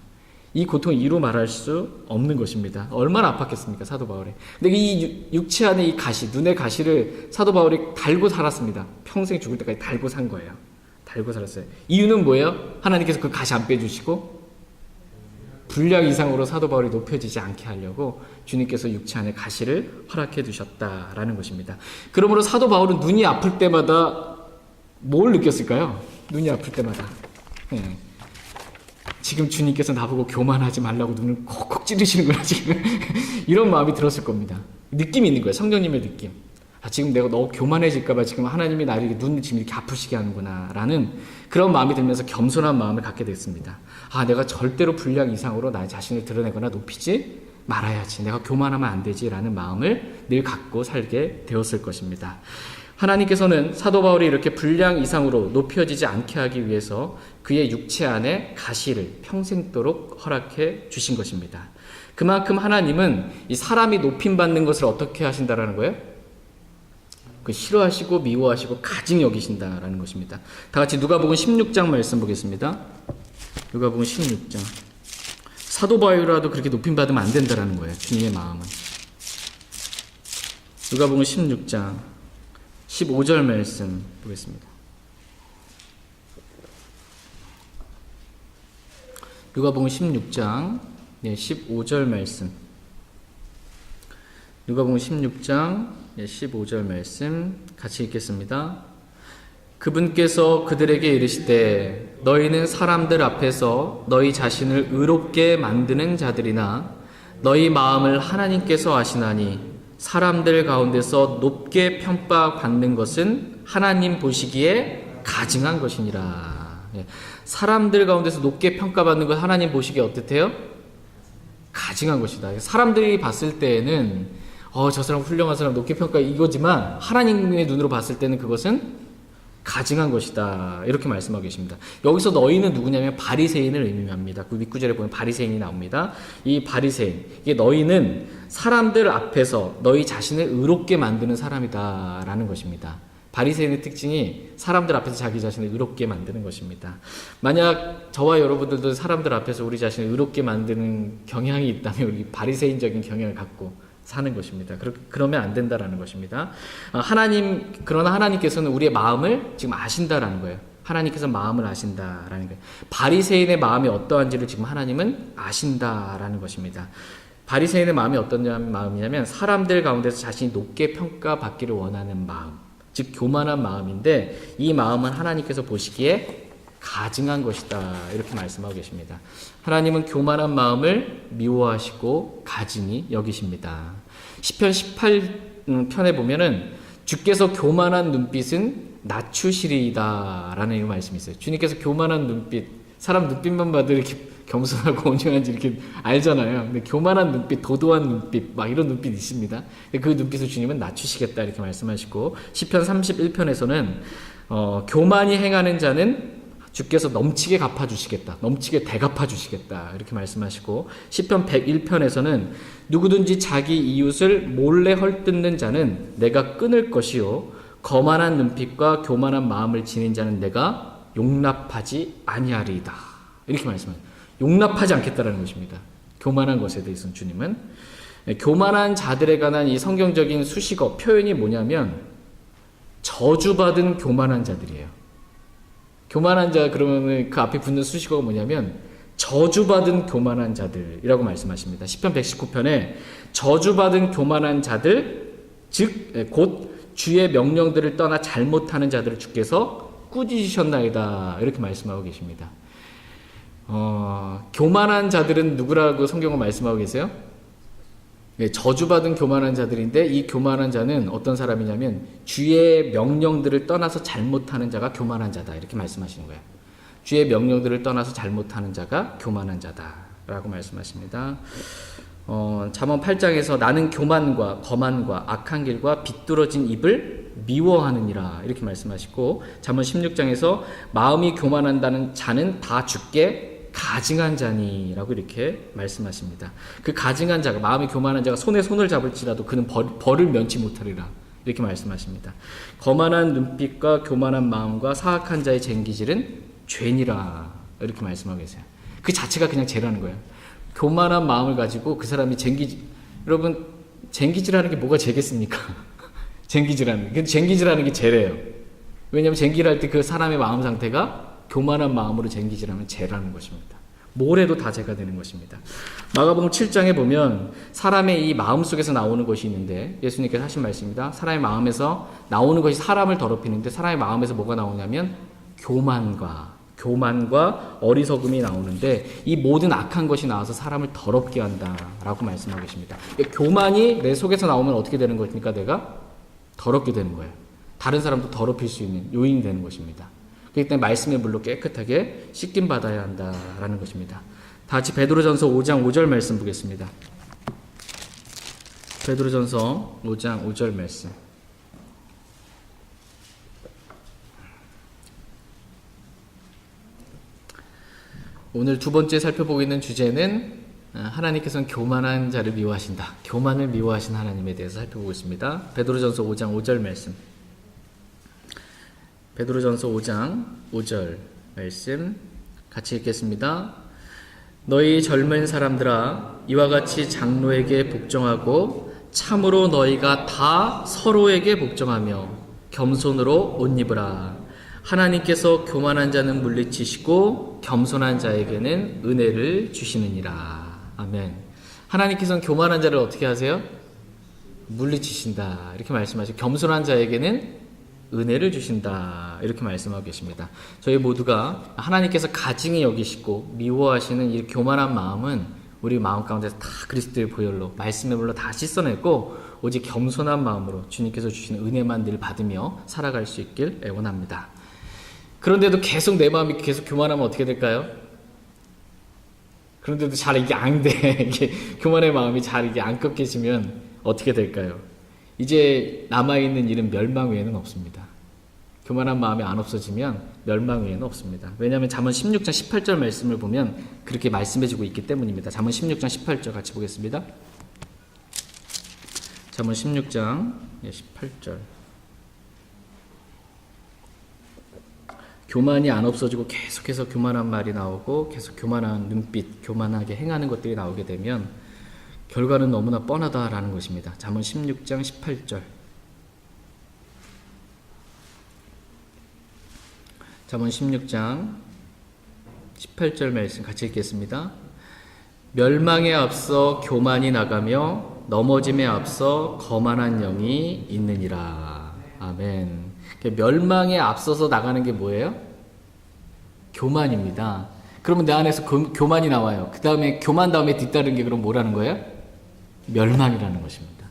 이 고통을 이루 말할 수 없는 것입니다. 얼마나 아팠겠습니까, 사도 바울이. 근데 이 육체 안에 이 가시, 눈의 가시를 사도 바울이 달고 살았습니다. 평생 죽을 때까지 달고 산 거예요. 달고 살았어요. 이유는 뭐예요? 하나님께서 그 가시 안 빼주시고 분량 이상으로 사도 바울이 높여지지 않게 하려고 주님께서 육체 안에 가시를 허락해 두셨다라는 것입니다. 그러므로 사도 바울은 눈이 아플 때마다 뭘 느꼈을까요? 눈이 아플 때마다. 지금 주님께서 나보고 교만하지 말라고 눈을 콕콕 찌르시는구나, 지금. 이런 마음이 들었을 겁니다. 느낌이 있는 거예요. 성령님의 느낌. 지금 내가 너무 교만해질까봐 지금 하나님이 나를 눈을 지금 이렇게 아프시게 하는구나 라는 그런 마음이 들면서 겸손한 마음을 갖게 됐습니다. 내가 절대로 분량 이상으로 나의 자신을 드러내거나 높이지 말아야지, 내가 교만하면 안 되지라는 마음을 늘 갖고 살게 되었을 것입니다. 하나님께서는 사도 바울이 이렇게 분량 이상으로 높여지지 않게 하기 위해서 그의 육체 안에 가시를 평생도록 허락해 주신 것입니다. 그만큼 하나님은 이 사람이 높임받는 것을 어떻게 하신다라는 거예요? 그 싫어하시고 미워하시고 가증 여기신다라는 것입니다. 다 같이 누가복음 16장 말씀 보겠습니다. 누가복음 16장. 사도 바울이라도 그렇게 높임받으면 안 된다라는 거예요. 주님의 마음은. 누가복음 16장 15절 말씀 보겠습니다. 누가복음 16장 15절 말씀. 누가복음 16장 15절 말씀 같이 읽겠습니다. 그분께서 그들에게 이르시되 너희는 사람들 앞에서 너희 자신을 의롭게 만드는 자들이나 너희 마음을 하나님께서 아시나니 사람들 가운데서 높게 평가받는 것은 하나님 보시기에 가증한 것이니라. 사람들 가운데서 높게 평가받는 것 하나님 보시기에 어떻대요? 가증한 것이다. 사람들이 봤을 때에는 저 사람 훌륭한 사람 높게 평가 이거지만 하나님의 눈으로 봤을 때는 그것은 가증한 것이다. 이렇게 말씀하고 계십니다. 여기서 너희는 누구냐면 바리새인을 의미합니다. 그 윗구절에 보면 바리새인이 나옵니다. 이 바리새인, 이게 너희는 사람들 앞에서 너희 자신을 의롭게 만드는 사람이다라는 것입니다. 바리새인의 특징이 사람들 앞에서 자기 자신을 의롭게 만드는 것입니다. 만약 저와 여러분들도 사람들 앞에서 우리 자신을 의롭게 만드는 경향이 있다면 우리 바리새인적인 경향을 갖고 사는 것입니다. 그러면 안 된다라는 것입니다. 그러나 하나님께서는 우리의 마음을 지금 아신다라는 거예요. 하나님께서 마음을 아신다라는 거예요. 바리새인의 마음이 어떠한지를 지금 하나님은 아신다라는 것입니다. 바리새인의 마음이 어떤 마음이냐면 사람들 가운데서 자신이 높게 평가받기를 원하는 마음, 즉 교만한 마음인데 이 마음은 하나님께서 보시기에 가증한 것이다. 이렇게 말씀하고 계십니다. 하나님은 교만한 마음을 미워하시고 가증히 여기십니다. 시편 18편에 보면은 주께서 교만한 눈빛은 낮추시리이다 라는 말씀이 있어요. 주님께서 교만한 눈빛, 사람 눈빛만 봐도 이렇게 겸손하고 온유한지 이렇게 알잖아요. 근데 교만한 눈빛, 도도한 눈빛, 막 이런 눈빛이 있습니다. 그 눈빛을 주님은 낮추시겠다 이렇게 말씀하시고 시편 31편에서는 교만히 행하는 자는 주께서 넘치게 갚아주시겠다. 넘치게 대갚아주시겠다. 이렇게 말씀하시고 시편 101편에서는 누구든지 자기 이웃을 몰래 헐뜯는 자는 내가 끊을 것이요 거만한 눈빛과 교만한 마음을 지닌 자는 내가 용납하지 아니하리이다. 이렇게 말씀합니다. 용납하지 않겠다라는 것입니다. 교만한 것에 대해서는 주님은. 교만한 자들에 관한 이 성경적인 수식어, 표현이 뭐냐면 저주받은 교만한 자들이에요. 교만한 자 그러면 그 앞에 붙는 수식어가 뭐냐면 저주받은 교만한 자들이라고 말씀하십니다. 시편 119편에 저주받은 교만한 자들 즉 곧 주의 명령들을 떠나 잘못하는 자들을 주께서 꾸짖으셨나이다 이렇게 말씀하고 계십니다. 교만한 자들은 누구라고 성경은 말씀하고 계세요? 저주받은 교만한 자들인데 이 교만한 자는 어떤 사람이냐면 주의 명령들을 떠나서 잘못하는 자가 교만한 자다 이렇게 말씀하시는 거예요. 주의 명령들을 떠나서 잘못하는 자가 교만한 자다라고 말씀하십니다. 잠언 8장에서 나는 교만과 거만과 악한 길과 비뚤어진 입을 미워하느니라 이렇게 말씀하시고 잠언 16장에서 마음이 교만한다는 자는 다 죽게 가증한 자니라고 이렇게 말씀하십니다. 그 가증한 자가 마음이 교만한 자가 손에 손을 잡을지라도 그는 벌을 면치 못하리라 이렇게 말씀하십니다. 거만한 눈빛과 교만한 마음과 사악한 자의 쟁기질은 죄니라 이렇게 말씀하고 계세요. 그 자체가 그냥 죄라는 거예요. 교만한 마음을 가지고 그 사람이 여러분 쟁기질하는 게 뭐가 죄겠습니까? 쟁기질하는 게 쟁기질하는 게 죄래요. 왜냐하면 쟁기질할 때 그 사람의 마음 상태가 교만한 마음으로 쟁기질하면 죄라는 것입니다. 뭘 해도 다 죄가 되는 것입니다. 마가복음 7장에 보면 사람의 이 마음 속에서 나오는 것이 있는데 예수님께서 하신 말씀입니다. 사람의 마음에서 나오는 것이 사람을 더럽히는데 사람의 마음에서 뭐가 나오냐면 교만과 어리석음이 나오는데 이 모든 악한 것이 나와서 사람을 더럽게 한다라고 말씀하고 계십니다. 교만이 내 속에서 나오면 어떻게 되는 것입니까? 내가 더럽게 되는 거예요. 다른 사람도 더럽힐 수 있는 요인이 되는 것입니다. 그렇기 때문에 말씀의 물로 깨끗하게 씻김 받아야 한다라는 것입니다. 다 같이 베드로전서 5장 5절 말씀 보겠습니다. 베드로전서 5장 5절 말씀. 오늘 두 번째 살펴보고 있는 주제는 하나님께서는 교만한 자를 미워하신다. 교만을 미워하신 하나님에 대해서 살펴보고 있습니다. 베드로전서 5장 5절 말씀. 베드로전서 5장 5절 말씀 같이 읽겠습니다. 너희 젊은 사람들아, 이와 같이 장로에게 복종하고 참으로 너희가 다 서로에게 복종하며 겸손으로 옷 입으라. 하나님께서 교만한 자는 물리치시고 겸손한 자에게는 은혜를 주시느니라. 아멘. 하나님께서는 교만한 자를 어떻게 하세요? 물리치신다. 이렇게 말씀하시고 겸손한 자에게는 은혜를 주신다. 이렇게 말씀하고 계십니다. 저희 모두가 하나님께서 가증히 여기시고 미워하시는 이 교만한 마음은 우리 마음 가운데서 다 그리스도의 보혈로 말씀의 물로 다 씻어내고 오직 겸손한 마음으로 주님께서 주시는 은혜만 늘 받으며 살아갈 수 있길 원합니다. 그런데도 계속 내 마음이 계속 교만하면 어떻게 될까요? 그런데도 잘 이게 안 돼. 이게 교만의 마음이 잘 이게 안 꺾여지면 어떻게 될까요? 이제 남아있는 일은 멸망 외에는 없습니다. 교만한 마음이 안 없어지면 멸망 외에는 없습니다. 왜냐하면 잠언 16장 18절 말씀을 보면 그렇게 말씀해주고 있기 때문입니다. 잠언 16장 18절 같이 보겠습니다. 잠언 16장 18절. 교만이 안 없어지고 계속해서 교만한 말이 나오고 계속 교만한 눈빛, 교만하게 행하는 것들이 나오게 되면 결과는 너무나 뻔하다라는 것입니다. 잠언 16장 18절. 잠언 16장 18절 말씀 같이 읽겠습니다. 멸망에 앞서 교만이 나가며 넘어짐에 앞서 거만한 영이 있느니라. 아멘. 멸망에 앞서서 나가는 게 뭐예요? 교만입니다. 그러면 내 안에서 교만이 나와요. 그 다음에 교만 다음에 뒤따른 게 그럼 뭐라는 거예요? 멸망이라는 것입니다.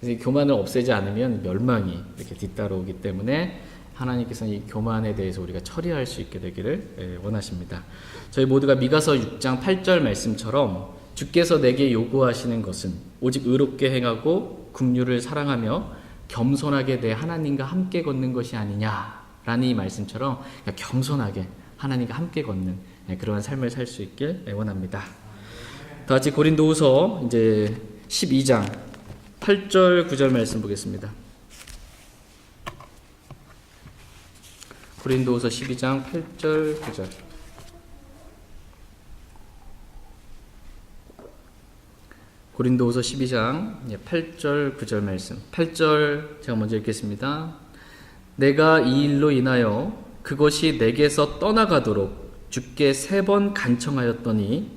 그래서 교만을 없애지 않으면 멸망이 이렇게 뒤따라오기 때문에 하나님께서는 이 교만에 대해서 우리가 처리할 수 있게 되기를 원하십니다. 저희 모두가 미가서 6장 8절 말씀처럼 주께서 내게 요구하시는 것은 오직 의롭게 행하고 긍휼을 사랑하며 겸손하게 내 하나님과 함께 걷는 것이 아니냐라는 이 말씀처럼 겸손하게 하나님과 함께 걷는 그러한 삶을 살 수 있길 원합니다. 다 같이 고린도후서 이제 12장 8절 9절 말씀 보겠습니다. 고린도후서 12장 8절 9절. 고린도후서 12장 8절 9절 말씀. 8절 제가 먼저 읽겠습니다. 내가 이 일로 인하여 그것이 내게서 떠나가도록 주께 3번 간청하였더니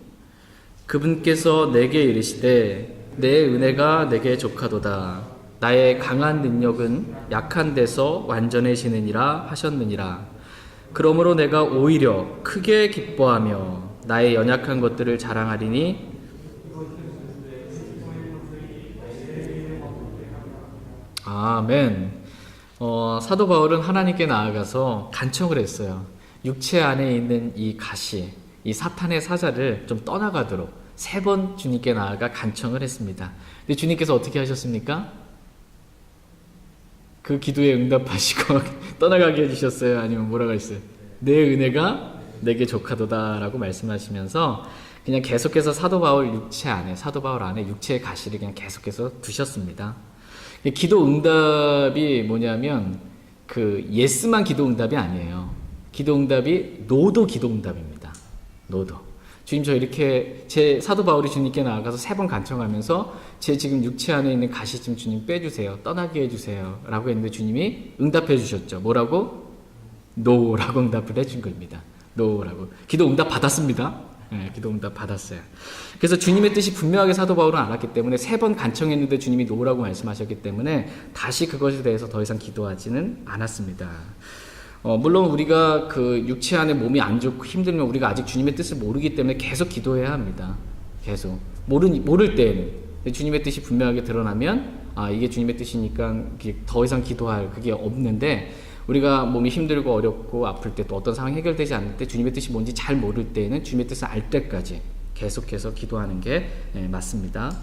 그분께서 내게 이르시되 내 은혜가 내게 족하도다. 나의 강한 능력은 약한 데서 완전해지느니라 하셨느니라. 그러므로 내가 오히려 크게 기뻐하며 나의 연약한 것들을 자랑하리니 아멘. 사도 바울은 하나님께 나아가서 간청을 했어요. 육체 안에 있는 이 가시, 이 사탄의 사자를 좀 떠나가도록 3번 주님께 나아가 간청을 했습니다. 근데 주님께서 어떻게 하셨습니까? 그 기도에 응답하시고 떠나가게 해주셨어요? 아니면 뭐라고 했어요? 내 은혜가 내게 족하도다 라고 말씀하시면서 그냥 계속해서 사도 바울 안에 육체의 가시를 그냥 계속해서 두셨습니다. 기도 응답이 뭐냐면 그 예스만 기도 응답이 아니에요. 기도 응답이 노도 기도 응답입니다. 노도. 주님 저 이렇게 제 사도 바울이 주님께 나아가서 3번 간청하면서 제 지금 육체 안에 있는 가시 좀 주님 빼주세요. 떠나게 해주세요. 라고 했는데 주님이 응답해 주셨죠. 뭐라고? 노라고 응답을 해준 겁니다. 노라고. 기도 응답 받았습니다. 네, 기도 응답 받았어요. 그래서 주님의 뜻이 분명하게 사도 바울은 알았기 때문에 3번 간청했는데 주님이 노라고 말씀하셨기 때문에 다시 그것에 대해서 더 이상 기도하지는 않았습니다. 물론 우리가 그 육체 안에 몸이 안 좋고 힘들면 우리가 아직 주님의 뜻을 모르기 때문에 계속 기도해야 합니다. 계속. 모를 때에는. 주님의 뜻이 분명하게 드러나면 이게 주님의 뜻이니까 더 이상 기도할 그게 없는데 우리가 몸이 힘들고 어렵고 아플 때 또 어떤 상황이 해결되지 않을 때 주님의 뜻이 뭔지 잘 모를 때에는 주님의 뜻을 알 때까지 계속해서 기도하는 게 맞습니다.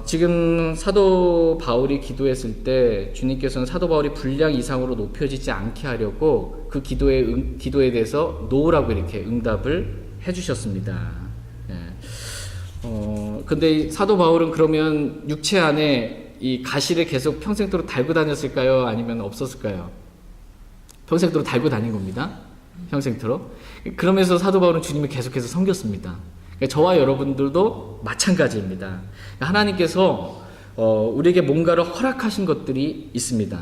지금 사도 바울이 기도했을 때 주님께서는 사도 바울이 분량 이상으로 높여지지 않게 하려고 그 기도에 대해서 노라고 이렇게 응답을 해주셨습니다. 예. 근데 사도 바울은 그러면 육체 안에 이 가시를 계속 평생도록 달고 다녔을까요? 아니면 없었을까요? 평생도록 달고 다닌 겁니다. 평생도록. 그러면서 사도 바울은 주님을 계속해서 섬겼습니다. 그러니까 저와 여러분들도 마찬가지입니다. 하나님께서 우리에게 뭔가를 허락하신 것들이 있습니다.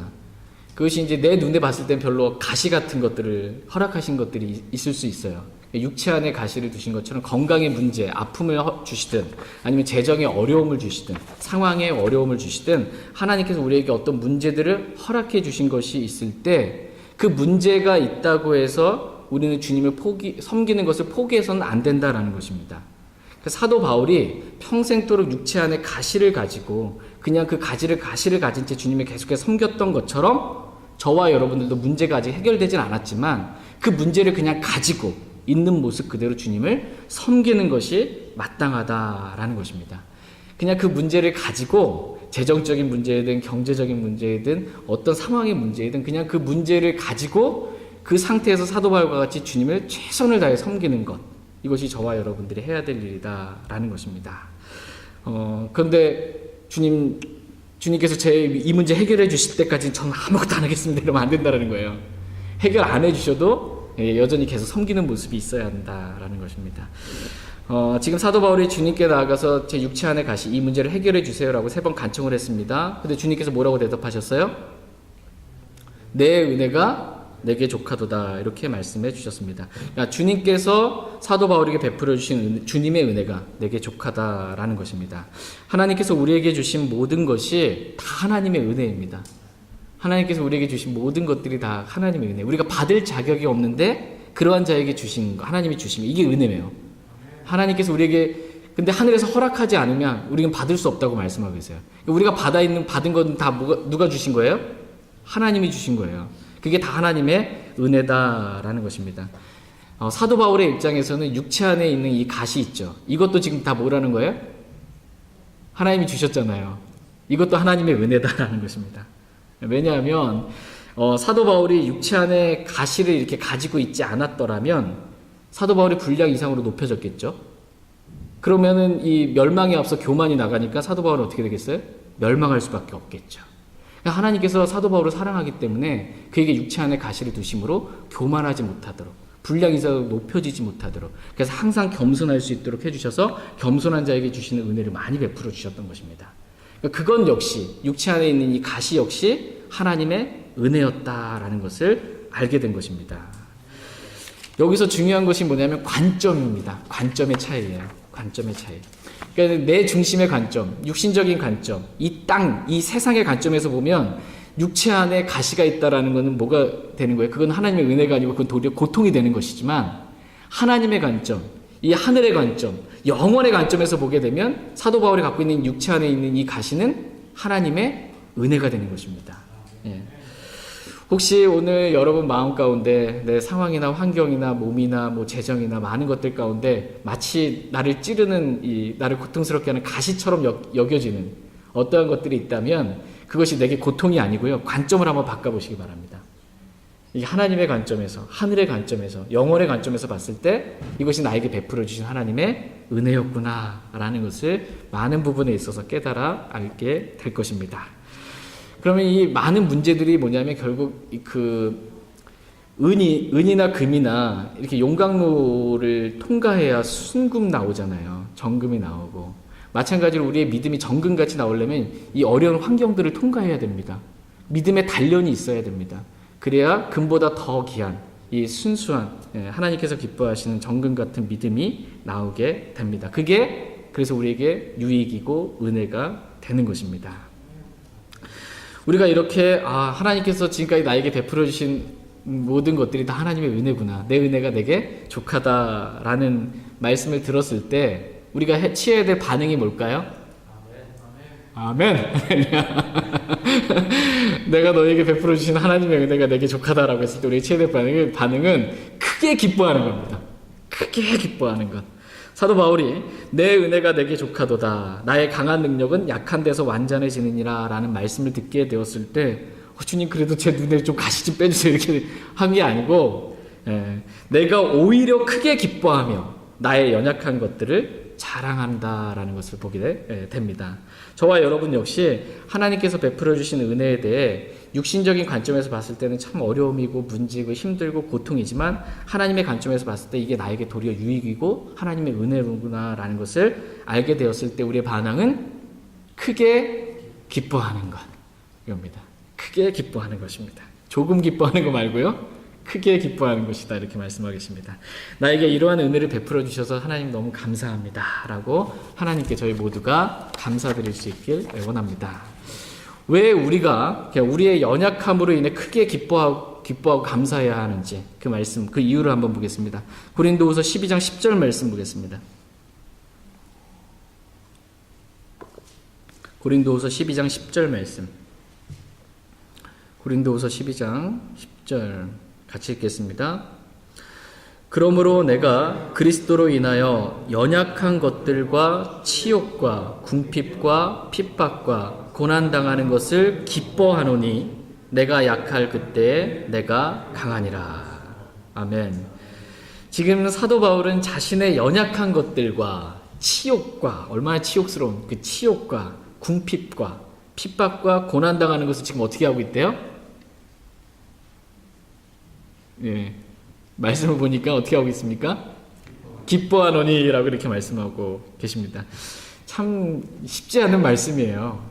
그것이 이제 내 눈에 봤을 땐 별로 가시 같은 것들을 허락하신 것들이 있을 수 있어요. 육체 안에 가시를 두신 것처럼 건강의 문제, 아픔을 주시든 아니면 재정의 어려움을 주시든 상황의 어려움을 주시든 하나님께서 우리에게 어떤 문제들을 허락해 주신 것이 있을 때 그 문제가 있다고 해서 우리는 주님을 섬기는 것을 포기해서는 안 된다라는 것입니다. 사도 바울이 평생도록 육체 안에 가시를 가지고 그냥 그 가시를 가진 채 주님을 계속해서 섬겼던 것처럼 저와 여러분들도 문제가 아직 해결되진 않았지만 그 문제를 그냥 가지고 있는 모습 그대로 주님을 섬기는 것이 마땅하다라는 것입니다. 그냥 그 문제를 가지고 재정적인 문제이든 경제적인 문제이든 어떤 상황의 문제이든 그냥 그 문제를 가지고 그 상태에서 사도 바울과 같이 주님을 최선을 다해 섬기는 것, 이것이 저와 여러분들이 해야 될 일이다라는 것입니다. 그런데 주님께서 제 이 문제 해결해 주실 때까지는 저는 아무것도 안 하겠습니다 이러면 안 된다는 거예요. 해결 안 해주셔도 여전히 계속 섬기는 모습이 있어야 한다라는 것입니다. 지금 사도 바울이 주님께 나아가서 제 육체 안에 가시 이 문제를 해결해 주세요라고 3번 간청을 했습니다. 근데 주님께서 뭐라고 대답하셨어요? 내 은혜가 내게 족하도다 이렇게 말씀해 주셨습니다. 그러니까 주님께서 사도 바울에게 베풀어 주신 주님의 은혜가 내게 족하다라는 것입니다. 하나님께서 우리에게 주신 모든 것이 다 하나님의 은혜입니다. 하나님께서 우리에게 주신 모든 것들이 다 하나님의 은혜. 우리가 받을 자격이 없는데 그러한 자에게 주신 거, 하나님이 주시면 이게 은혜예요. 하나님께서 우리에게 근데 하늘에서 허락하지 않으면 우리는 받을 수 없다고 말씀하고 계세요. 우리가 받은 건 다 누가 주신 거예요? 하나님이 주신 거예요. 그게 다 하나님의 은혜다라는 것입니다. 사도 바울의 입장에서는 육체 안에 있는 이 가시 있죠. 이것도 지금 다 뭐라는 거예요? 하나님이 주셨잖아요. 이것도 하나님의 은혜다라는 것입니다. 왜냐하면 사도 바울이 육체 안에 가시를 이렇게 가지고 있지 않았더라면 사도 바울이 분량 이상으로 높여졌겠죠. 그러면은 이 멸망에 앞서 교만이 나가니까 사도 바울은 어떻게 되겠어요? 멸망할 수밖에 없겠죠. 하나님께서 사도 바울을 사랑하기 때문에 그에게 육체 안에 가시를 두심으로 교만하지 못하도록 분량 이상으로 높여지지 못하도록 그래서 항상 겸손할 수 있도록 해주셔서 겸손한 자에게 주시는 은혜를 많이 베풀어 주셨던 것입니다. 그건 역시 육체 안에 있는 이 가시 역시 하나님의 은혜였다라는 것을 알게 된 것입니다. 여기서 중요한 것이 뭐냐면 관점입니다. 관점의 차이예요. 관점의 차이. 그러니까 내 중심의 관점, 육신적인 관점, 이 땅, 이 세상의 관점에서 보면 육체 안에 가시가 있다라는 것은 뭐가 되는 거예요? 그건 하나님의 은혜가 아니고 그건 도리어 고통이 되는 것이지만 하나님의 관점, 이 하늘의 관점, 영원의 관점에서 보게 되면 사도 바울이 갖고 있는 육체 안에 있는 이 가시는 하나님의 은혜가 되는 것입니다. 예. 혹시 오늘 여러분 마음 가운데 내 상황이나 환경이나 몸이나 뭐 재정이나 많은 것들 가운데 마치 나를 찌르는 나를 고통스럽게 하는 가시처럼 여겨지는 어떠한 것들이 있다면 그것이 내게 고통이 아니고요. 관점을 한번 바꿔보시기 바랍니다. 이게 하나님의 관점에서, 하늘의 관점에서, 영원의 관점에서 봤을 때 이것이 나에게 베풀어 주신 하나님의 은혜였구나라는 것을 많은 부분에 있어서 깨달아 알게 될 것입니다. 그러면 이 많은 문제들이 뭐냐면 결국 은이나 금이나 이렇게 용광로를 통과해야 순금 나오잖아요. 정금이 나오고. 마찬가지로 우리의 믿음이 정금같이 나오려면 이 어려운 환경들을 통과해야 됩니다. 믿음의 단련이 있어야 됩니다. 그래야 금보다 더 귀한 이 순수한 하나님께서 기뻐하시는 정금 같은 믿음이 나오게 됩니다. 그게 그래서 우리에게 유익이고 은혜가 되는 것입니다. 우리가 이렇게 하나님께서 지금까지 나에게 베풀어 주신 모든 것들이 다 하나님의 은혜구나. 내 은혜가 내게 족하다라는 말씀을 들었을 때 우리가 취해야 될 반응이 뭘까요? 아멘. 내가 너에게 베풀어 주신 하나님의 은혜가 내게 족하다라고 했을 때 우리가 취해야 될 반응은 크게 기뻐하는 겁니다. 크게 기뻐하는 것. 사도 바울이 내 은혜가 내게 족하도다. 나의 강한 능력은 약한 데서 완전해지느니라 라는 말씀을 듣게 되었을 때 주님 그래도 제 눈에 좀 가시 좀 빼주세요 이렇게 한 게 아니고 내가 오히려 크게 기뻐하며 나의 연약한 것들을 자랑한다라는 것을 보게 됩니다. 저와 여러분 역시 하나님께서 베풀어 주신 은혜에 대해 육신적인 관점에서 봤을 때는 참 어려움이고 문제고 힘들고 고통이지만 하나님의 관점에서 봤을 때 이게 나에게 도리어 유익이고 하나님의 은혜구나라는 것을 알게 되었을 때 우리의 반응은 크게 기뻐하는 것 이겁니다. 크게 기뻐하는 것입니다. 조금 기뻐하는 거 말고요. 크게 기뻐하는 것이다 이렇게 말씀하겠습니다. 나에게 이러한 은혜를 베풀어 주셔서 하나님 너무 감사합니다 라고 하나님께 저희 모두가 감사드릴 수 있길 원합니다. 왜 우리가 우리의 연약함으로 인해 크게 기뻐하고 감사해야 하는지 그 말씀, 그 이유를 한번 보겠습니다. 고린도후서 12장 10절 말씀 보겠습니다. 고린도후서 12장 10절 말씀. 고린도후서 12장 10절 같이 읽겠습니다. 그러므로 내가 그리스도로 인하여 연약한 것들과 치욕과 궁핍과 핍박과 고난당하는 것을 기뻐하노니 내가 약할 그때에 내가 강하니라. 아멘. 지금 사도 바울은 자신의 연약한 것들과 치욕과 얼마나 치욕스러운 그 치욕과 궁핍과 핍박과 고난당하는 것을 지금 어떻게 하고 있대요? 예, 말씀을 보니까 어떻게 하고 있습니까? 기뻐하노니라고 이렇게 말씀하고 계십니다. 참 쉽지 않은 말씀이에요.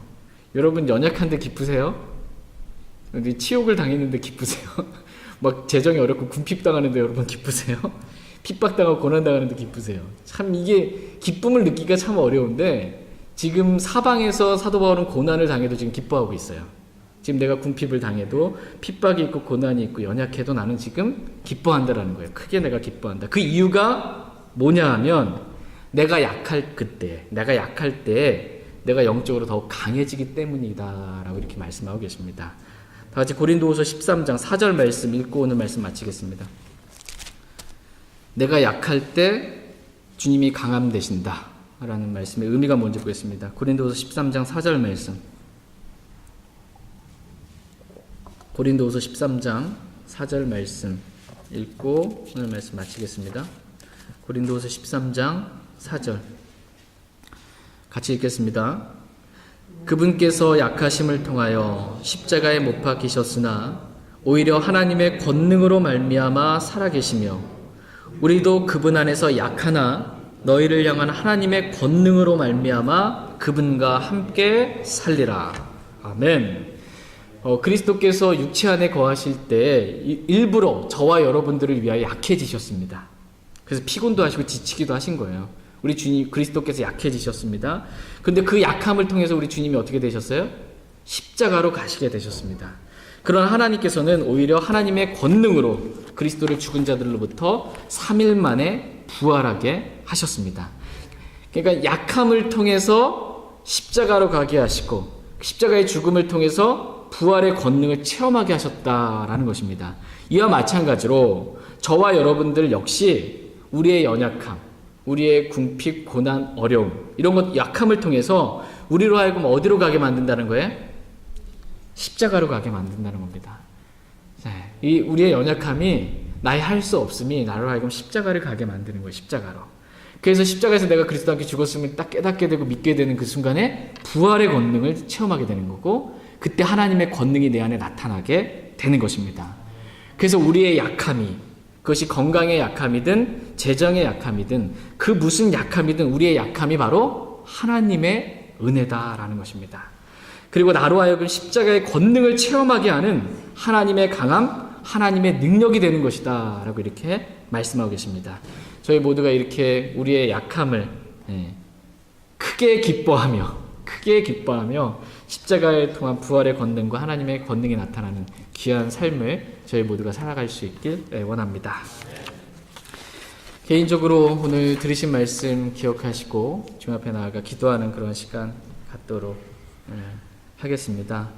여러분 연약한데 기쁘세요? 치욕을 당했는데 기쁘세요? 막 재정이 어렵고 궁핍당하는데 여러분 기쁘세요? 핍박당하고 고난당하는데 기쁘세요? 참 이게 기쁨을 느끼기가 참 어려운데 지금 사방에서 사도 바울은 고난을 당해도 지금 기뻐하고 있어요. 지금 내가 궁핍을 당해도 핍박이 있고 고난이 있고 연약해도 나는 지금 기뻐한다라는 거예요. 크게 내가 기뻐한다. 그 이유가 뭐냐 하면 내가 약할 그때, 내가 약할 때 내가 영적으로 더욱 강해지기 때문이다 라고 이렇게 말씀하고 계십니다. 다 같이 고린도후서 13장 4절 말씀 읽고 오늘 말씀 마치겠습니다. 내가 약할 때 주님이 강함 되신다 라는 말씀의 의미가 뭔지 보겠습니다. 고린도후서 13장 4절 말씀. 고린도후서 13장 4절 말씀 읽고 오늘 말씀 마치겠습니다. 고린도후서 13장 4절 같이 읽겠습니다. 그분께서 약하심을 통하여 십자가에 못 박히셨으나 오히려 하나님의 권능으로 말미암아 살아계시며 우리도 그분 안에서 약하나 너희를 향한 하나님의 권능으로 말미암아 그분과 함께 살리라. 아멘. 그리스도께서 육체 안에 거하실 때 일부러 저와 여러분들을 위하여 약해지셨습니다. 그래서 피곤도 하시고 지치기도 하신 거예요. 우리 주님 그리스도께서 약해지셨습니다. 근데 그 약함을 통해서 우리 주님이 어떻게 되셨어요? 십자가로 가시게 되셨습니다. 그러나 하나님께서는 오히려 하나님의 권능으로 그리스도를 죽은 자들로부터 3일 만에 부활하게 하셨습니다. 그러니까 약함을 통해서 십자가로 가게 하시고 십자가의 죽음을 통해서 부활의 권능을 체험하게 하셨다라는 것입니다. 이와 마찬가지로 저와 여러분들 역시 우리의 연약함, 우리의 궁핍, 고난, 어려움 이런 것 약함을 통해서 우리로 하여금 어디로 가게 만든다는 거예요? 십자가로 가게 만든다는 겁니다. 이 우리의 연약함이 나의 할 수 없음이 나로 하여금 십자가를 가게 만드는 거예요. 십자가로. 그래서 십자가에서 내가 그리스도와 함께 죽었음을 딱 깨닫게 되고 믿게 되는 그 순간에 부활의 권능을 체험하게 되는 거고 그때 하나님의 권능이 내 안에 나타나게 되는 것입니다. 그래서 우리의 약함이 그것이 건강의 약함이든 재정의 약함이든 그 무슨 약함이든 우리의 약함이 바로 하나님의 은혜다라는 것입니다. 그리고 나로 하여금 십자가의 권능을 체험하게 하는 하나님의 강함, 하나님의 능력이 되는 것이다 라고 이렇게 말씀하고 계십니다. 저희 모두가 이렇게 우리의 약함을 크게 기뻐하며 십자가에 통한 부활의 권능과 하나님의 권능이 나타나는 귀한 삶을 저희 모두가 살아갈 수 있길 원합니다. 개인적으로 오늘 들으신 말씀 기억하시고 주님 앞에 나아가 기도하는 그런 시간 갖도록 하겠습니다.